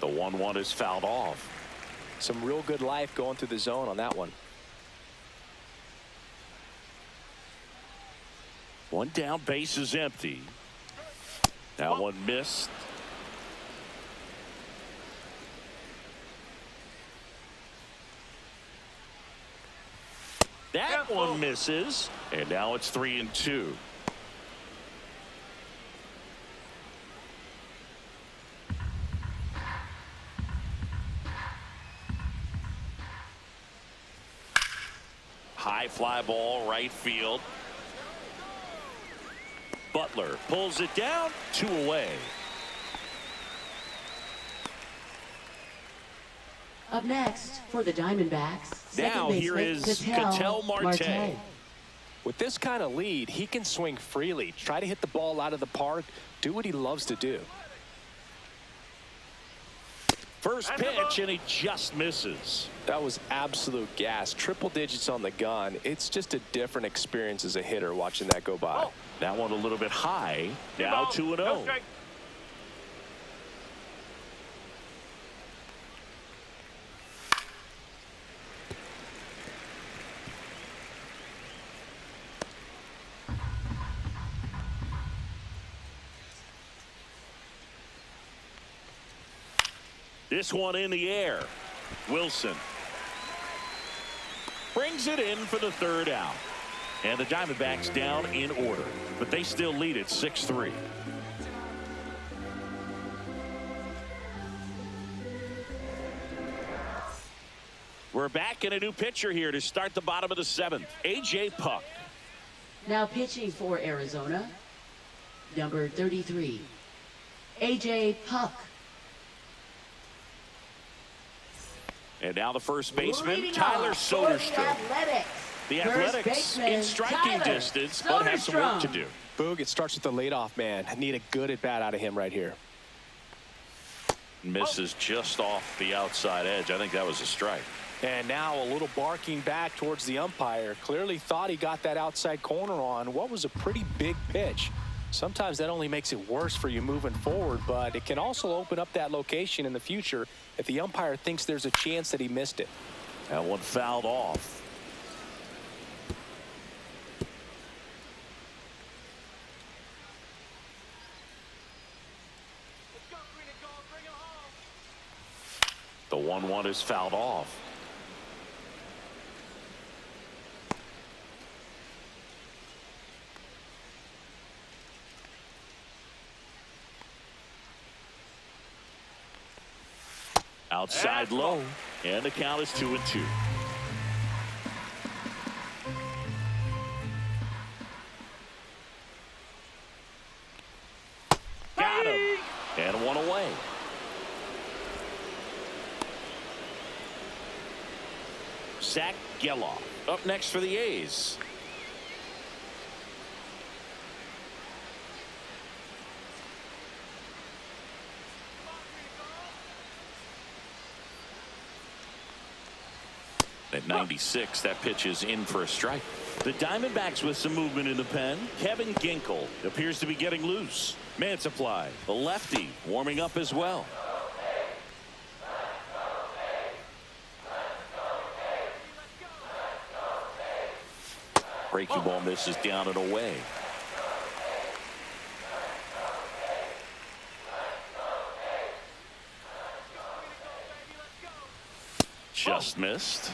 The 1-1 is fouled off. Some real good life going through the zone on that one. 1 down, base is empty. That one missed. That one misses. And now it's 3-2. High fly ball, right field. Butler pulls it down, 2 away. Up next for the Diamondbacks, Now here is Ketel Marte. With this kind of lead, he can swing freely, try to hit the ball out of the park, do what he loves to do. First pitch, and he just misses. That was absolute gas. Triple digits on the gun. It's just a different experience as a hitter watching that go by. Oh. That one a little bit high. Now 2-0. This one in the air. Wilson brings it in for the 3rd out. And the Diamondbacks down in order, but they still lead it 6-3. We're back in a new pitcher here to start the bottom of the 7th. A.J. Puck. Now pitching for Arizona, number 33, A.J. Puck. And now the first baseman, Leading Tyler off for Soderstrom. The Athletics baseman, in striking Tyler distance, but have some work to Soderstrom. do. Boog, it starts with the leadoff man. I need a good at-bat out of him right here. Misses just off the outside edge. I think that was a strike. And now a little barking back towards the umpire. Clearly thought he got that outside corner on what was a pretty big pitch. Sometimes that only makes it worse for you moving forward, but it can also open up that location in the future if the umpire thinks there's a chance that he missed it. That one fouled off. The 1-1 is fouled off. Outside low, and the count is 2-2. Got him, and 1 away. Zach Geloff up next for the A's. At 96, that pitch is in for a strike. The Diamondbacks with some movement in the pen. Kevin Ginkel appears to be getting loose. Man supply, the lefty, warming up as well. Breaking ball misses down and away. Just missed.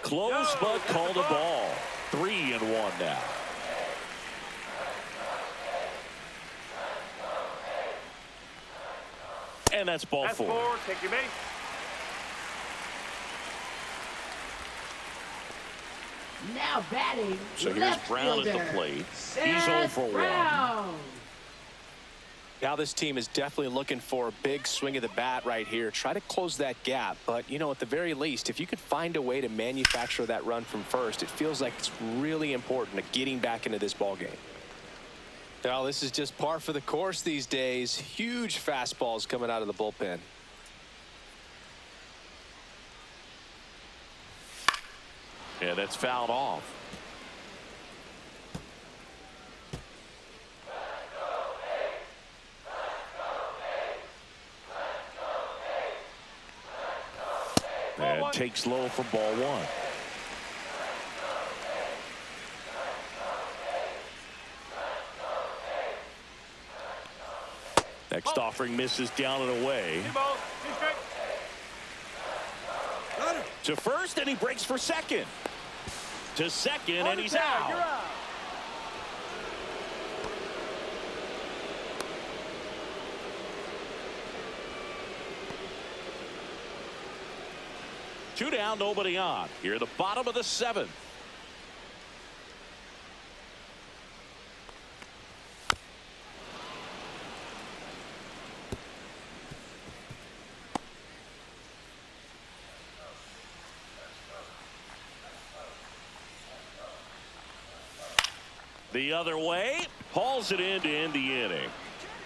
Close, but called a ball. 3-1 now. And that's ball 4. Take your base. Now batting, So here's left Brown at the fielder, plate. Seth He's 0 for 1. Brown. Now this team is definitely looking for a big swing of the bat right here. Try to close that gap. But, you know, at the very least, if you could find a way to manufacture that run from first, it feels like it's really important to getting back into this ball game. Now, this is just par for the course these days. Huge fastballs coming out of the bullpen. Yeah, that's fouled off. And takes low for ball 1. Next offering misses down and away. 2 balls, 2 strikes. To first, and he breaks for second. To second, and he's You're out. out. Two down, nobody on. Here at the bottom of the 7th. The other way, hauls it in to end the inning.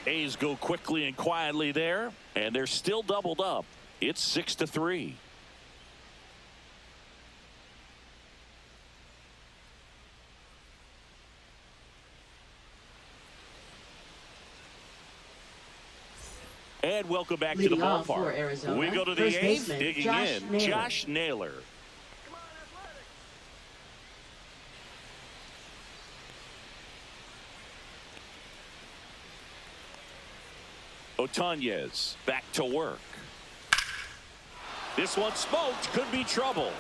A's go quickly and quietly there, and they're still doubled up. It's 6-3. And welcome back to the Leading off for ballpark. Arizona, We go to the first 8th, baseman, digging Josh in, Naylor. Josh Naylor. Otanez back to work. This one smoked, could be trouble.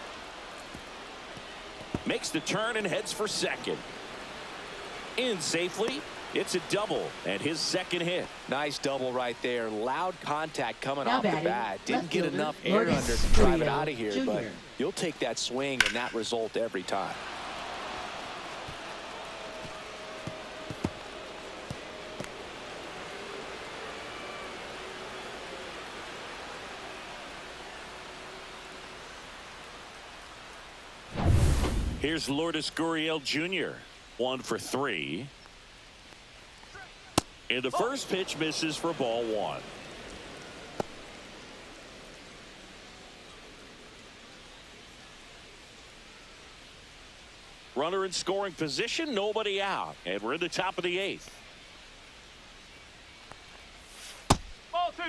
Makes the turn and heads for second. In safely. It's a double and his second hit. Nice double right there. Loud contact coming Now off the batting, bat. Didn't left get fielder, enough air Lourdes under to drive it Gurriel out of here, Jr. but you'll take that swing and that result every time. Here's Lourdes Gurriel Jr. 1 for 3. And the first pitch misses for ball 1. Runner in scoring position, nobody out. And we're in the top of the 8th. Ball 2.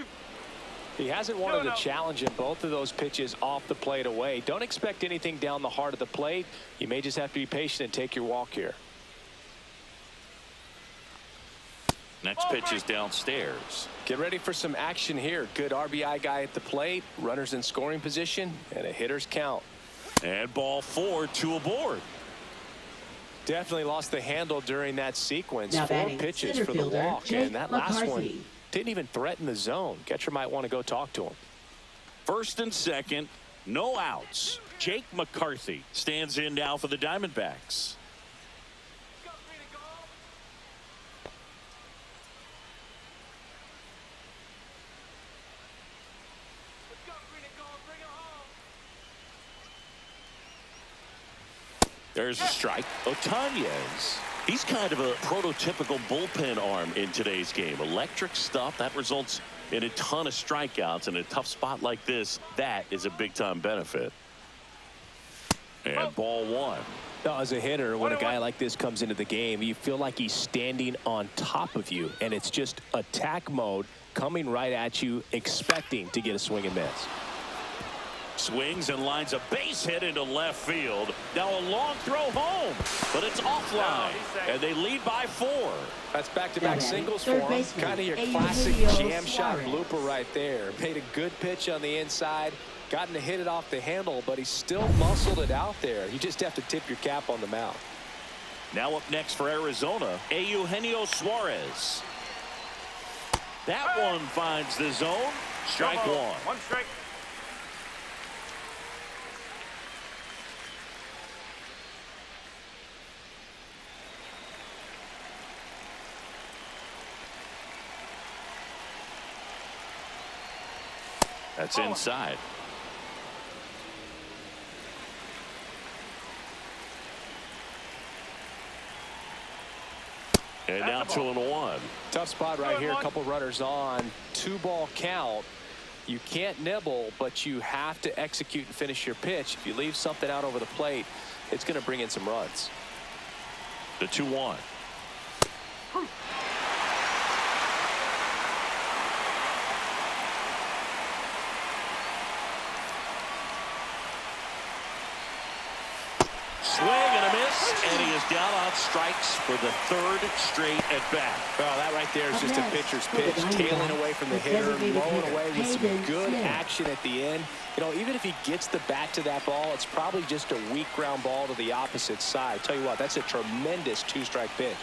He hasn't wanted No. to challenge in both of those pitches off the plate away. Don't expect anything down the heart of the plate. You may just have to be patient and take your walk here. Next pitch is downstairs. Get ready for some action here. Good RBI guy at the plate, runners in scoring position, and a hitter's count. And ball 4, 2 aboard. Definitely lost the handle during that sequence. Now 4 batting, pitches center for the fielder, walk, Jake and that last one McCarthy. didn't even threaten the zone. Catcher might want to go talk to him. First and second, no outs. Jake McCarthy stands in now for the Diamondbacks. There's a strike. Otanez. He's kind of a prototypical bullpen arm in today's game. Electric stuff that results in a ton of strikeouts in a tough spot like this. That is a big time benefit. And ball 1. As a hitter, when a guy like this comes into the game, you feel like he's standing on top of you, and it's just attack mode coming right at you, expecting to get a swing and miss. Swings and lines a base hit into left field. Now a long throw home, but it's offline, and they lead by 4. That's back-to-back Now batting, singles third for him. baseman, Kind of your Eugenio classic jam shot Suarez. blooper right there. Made a good pitch on the inside, gotten to hit it off the handle, but he still muscled it out there. You just have to tip your cap on the mound. Now up next for Arizona, Eugenio Suarez. That one finds the zone. Strike 1. 1 strike. That's inside. And now 2-1. Tough spot right here. A couple runners on. 2-ball count. You can't nibble, but you have to execute and finish your pitch. If you leave something out over the plate, it's going to bring in some runs. The 2-1. swing and a miss, and he is down on strikes for the third straight at bat. Well, that right there is just a pitcher's pitch, tailing away from the hitter, blowing away with some good action at the end. You know, even if he gets the bat to that ball, it's probably just a weak ground ball to the opposite side. Tell you what, that's a tremendous two-strike pitch.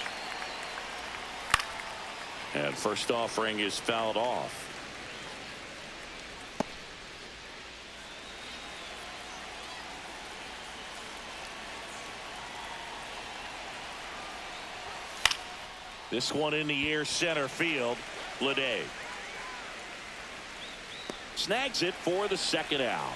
And first offering is fouled off. This one in the air, center field. Lede snags it for the second out.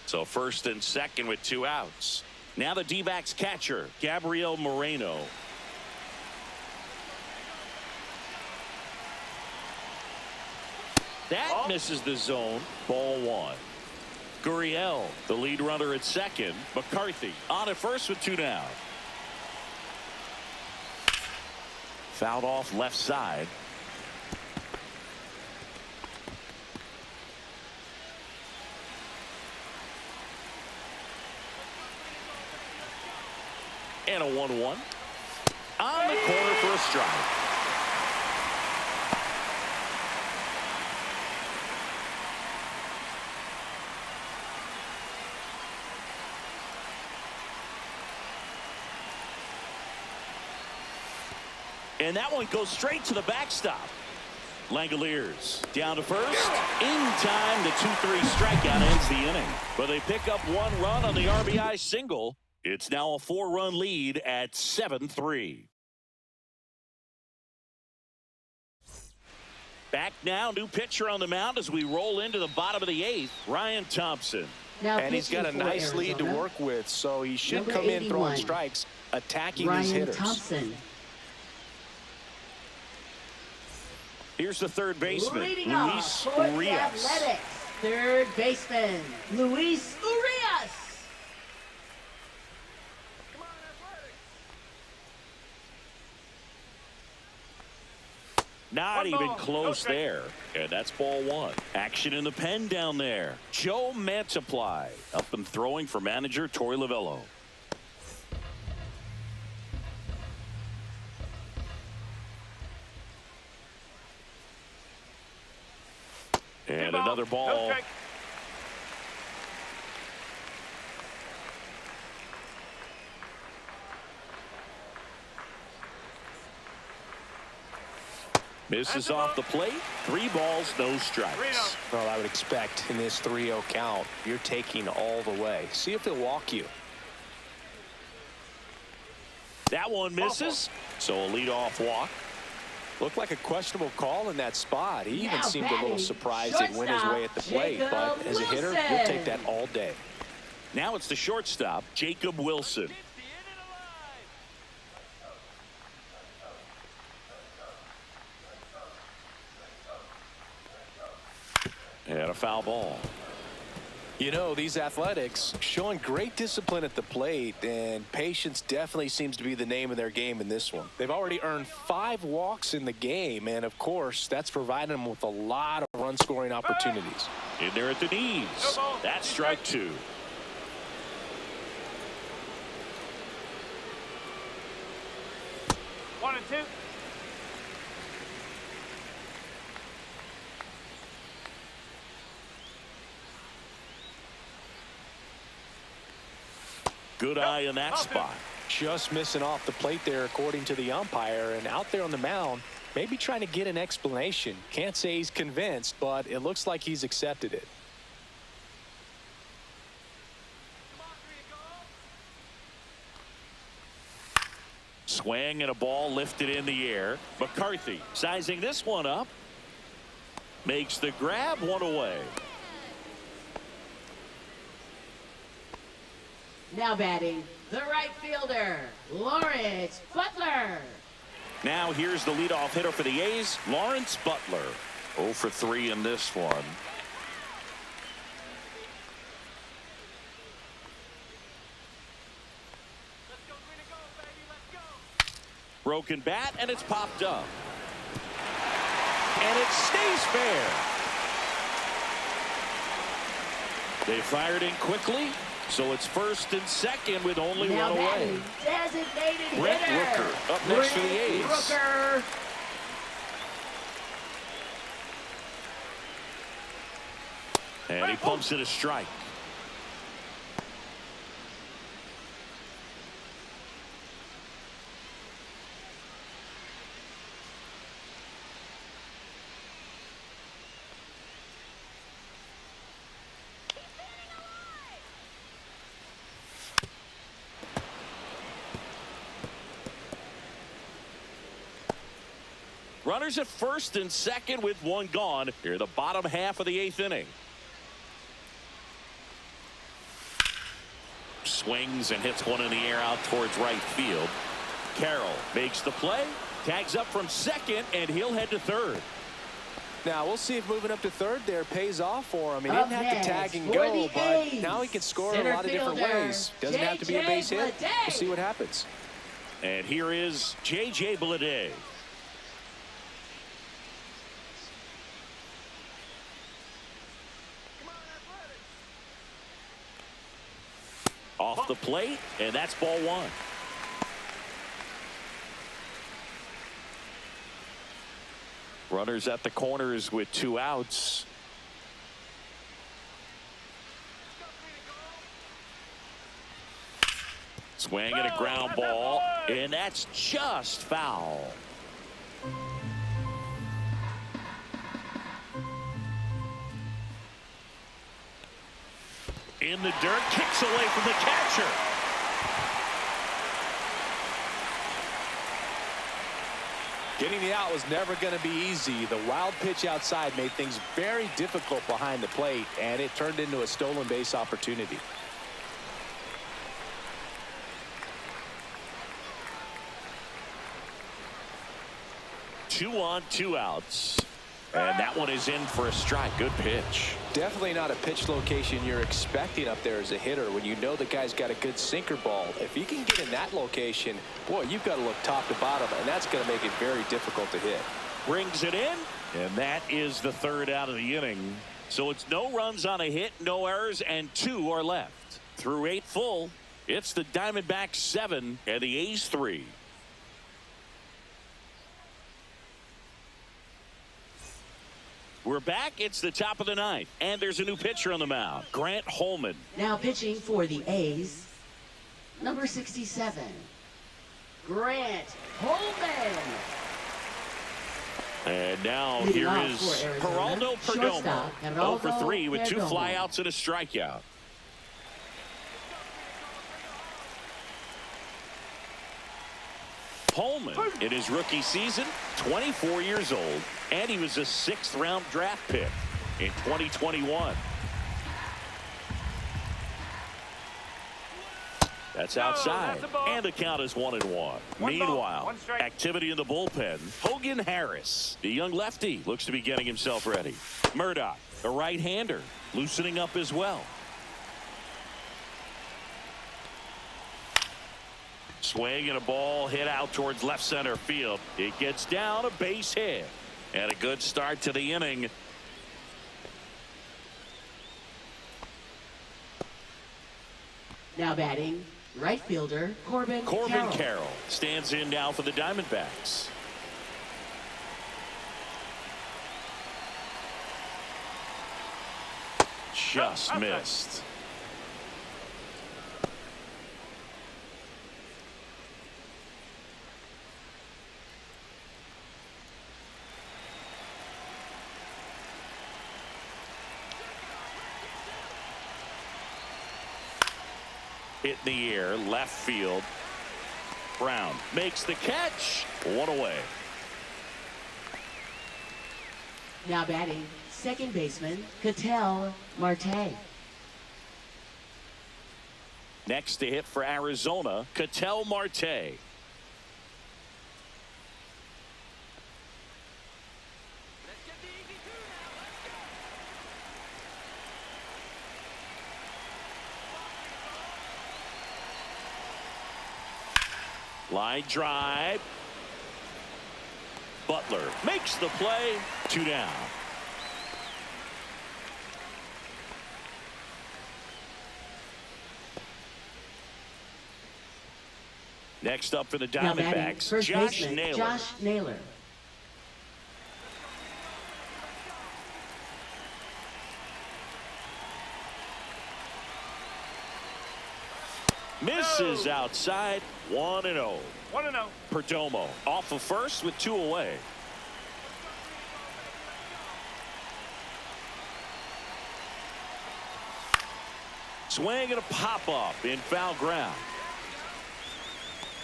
So first and second with 2 outs. Now the D-backs catcher, Gabriel Moreno. That misses the zone. Ball 1. Gurriel, the lead runner at second. McCarthy on at first with 2 down. Fouled off left side. And a 1-1. On the corner for a strike. And that one goes straight to the backstop. Langoliers down to first. In time, the 2-3 strikeout ends the inning. But they pick up 1 run on the RBI single. It's now a 4-run lead at 7-3. Back now, new pitcher on the mound as we roll into the bottom of the 8th. Ryan Thompson. Now and he's got a nice lead to work with, so he should come in throwing strikes, attacking these hitters. Thompson. Here's the third baseman, Leading Luis off for the Urias. Athletics, third baseman, Luis Urias. Not even close there. And that's ball 1. Action in the pen down there. Joe Mantiply up and throwing for manager Torey Lovullo. And another ball. Misses off the plate. 3 balls, no strikes. Well, I would expect in this 3-0 count, you're taking all the way. See if he'll walk you. That one misses. So a leadoff walk. Looked like a questionable call in that spot. He even seemed a little surprised it went his way at the plate. But as a hitter, you'll take that all day. Now it's the shortstop, Jacob Wilson. And a foul ball. You know, these Athletics showing great discipline at the plate, and patience definitely seems to be the name of their game in this one. They've already earned 5 walks in the game, and of course, that's providing them with a lot of run-scoring opportunities. In there at the knees. That's strike 2. One and 2. Good eye in that spot. Just missing off the plate there, according to the umpire, and out there on the mound, maybe trying to get an explanation. Can't say he's convinced, but it looks like he's accepted it. Swing and a ball lifted in the air. McCarthy sizing this one up. Makes the grab, 1 away. Now batting, the right fielder, Lawrence Butler. Now here's the leadoff hitter for the A's, Lawrence Butler. 0 for 3 in this one. Broken bat, and it's popped up. and it stays fair. They fired in quickly, so it's first and second with only Now one away. batting, designated Brent hitter. Rooker up next for the A's. Rooker. And he pumps it a strike. Runners at first and second with one gone. Here, the bottom half of the 8th inning. Swings and hits one in the air out towards right field. Carroll makes the play, tags up from second, and he'll head to third. Now, we'll see if moving up to third there pays off for him. He Up didn't have next to tag and for go, the but A's, now he can score in center a lot of different fielder, ways. Doesn't have to be a base hit. J.J. We'll see what happens. And here is J.J. Bleday. Off the plate, and that's ball one. Runners at the corners with 2 outs. Swing and a ground ball, and that's just foul. In the dirt, kicks away from the catcher. Getting the out was never going to be easy. The wild pitch outside made things very difficult behind the plate, and it turned into a stolen base opportunity. Two on, 2 outs. And that one is in for a strike. Good pitch. Definitely not a pitch location you're expecting up there as a hitter when you know the guy's got a good sinker ball. If he can get in that location, boy, you've got to look top to bottom, and that's going to make it very difficult to hit. Brings it in, and that is the third out of the inning. So it's no runs on a hit, no errors, and 2 are left. Through 8 full, it's the Diamondbacks 7 and the A's 3. We're back. It's the top of the 9th, and there's a new pitcher on the mound, Grant Holman. Now pitching for the A's, number 67, Grant Holman. And now Leading here off is for Arizona, Geraldo Perdomo, shortstop, 0 for 3 with 2 Perdomo. flyouts and a strikeout. Holman, in his rookie season, 24 years old, and he was a 6th-round draft pick in 2021. That's outside, and the count is 1-1. Meanwhile, one strike. activity in the bullpen. Hogan Harris, the young lefty, looks to be getting himself ready. Murdoch, the right-hander, loosening up as well. Swing and a ball hit out towards left center field. It gets down, a base hit, and a good start to the inning. Now batting, right fielder Corbin Carroll stands in now for the Diamondbacks. Just missed. Hit in the air, left field. Brown makes the catch. 1 away. Now batting, second baseman Ketel Marte. Next to hit for Arizona, Ketel Marte. Line drive. Butler makes the play. 2 down. Next up for the Now batting, Diamondbacks, first Josh baseman, Naylor. Josh Naylor. Misses outside. 1-0. 1-0. Perdomo off of first with 2 away. Swing and a pop-up in foul ground.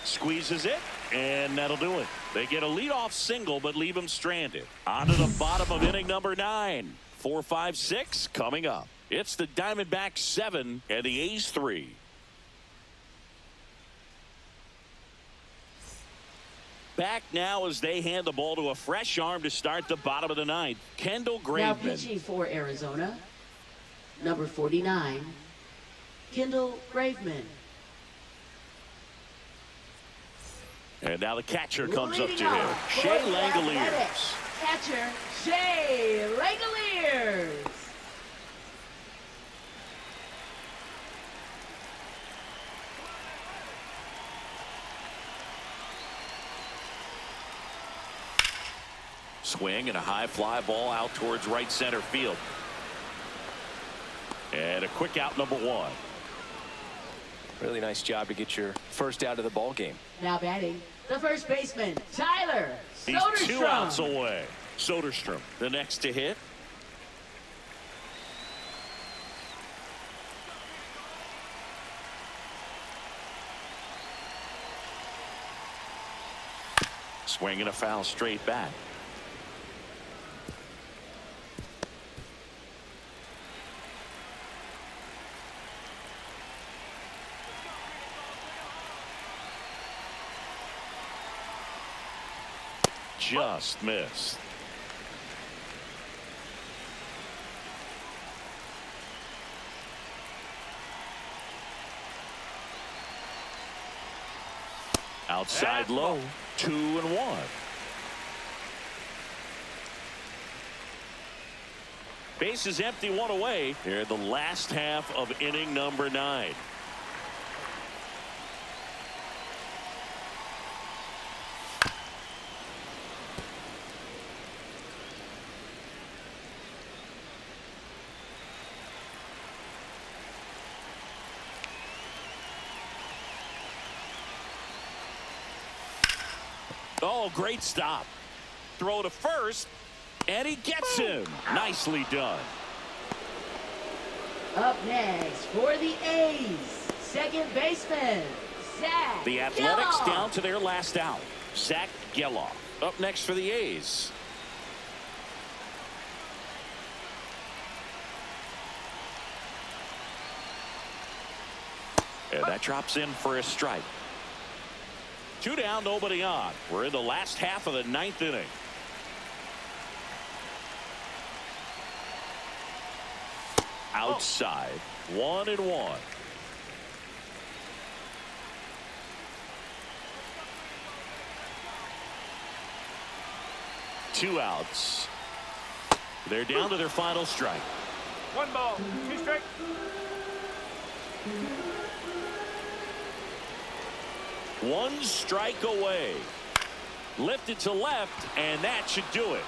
Squeezes it, and that'll do it. They get a leadoff single, but leave him stranded. On to the bottom of inning number 9. 4, 5, 6 coming up. It's the Diamondbacks 7 and the A's 3. Back now as they hand the ball to a fresh arm to start the bottom of the 9th. Kendall Graveman. Now pitching for Arizona, number 49, Kendall Graveman. And now the catcher comes up Leading to him. off Shea for the Langoliers. Athletics, catcher Shea Langoliers. Swing and a high fly ball out towards right center field. And a quick out, number 1. Really nice job to get your first out of the ball game. Now batting, the first baseman, Tyler He's Soderstrom. 2 outs away. Soderstrom, the next to hit. Swing and a foul straight back. Just missed. Outside low, 2-1. Base is empty, 1 away. Here in the last half of inning number 9. Oh, great stop. Throw to first, and he gets him. Nicely done. Up next for the A's, second baseman, Zach The Athletics Geloff. down to their last out. Zach Geloff up next for the A's. And that drops in for a strike. 2 down, nobody on. We're in the last half of the 9th inning. Outside, 1-1. Two outs. They're down to their final strike. 1 ball, 2 strikes. One strike away. Lifted to left, and that should do it.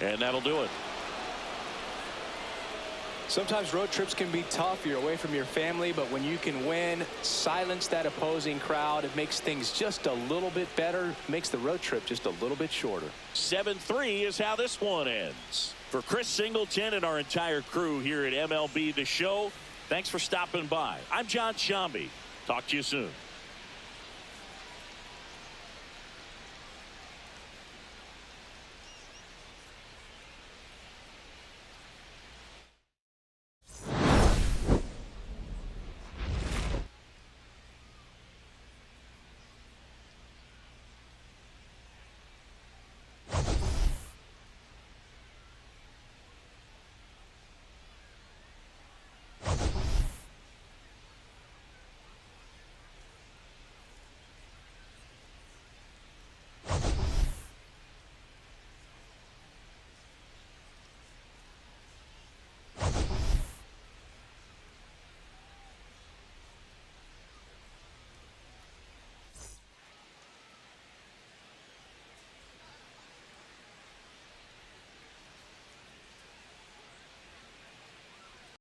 And that'll do it. Sometimes road trips can be tough. You're away from your family, but when you can win, silence that opposing crowd, it makes things just a little bit better, makes the road trip just a little bit shorter. 7-3 is how this one ends. For Chris Singleton and our entire crew here at MLB The Show, thanks for stopping by. I'm John Shambi. Talk to you soon.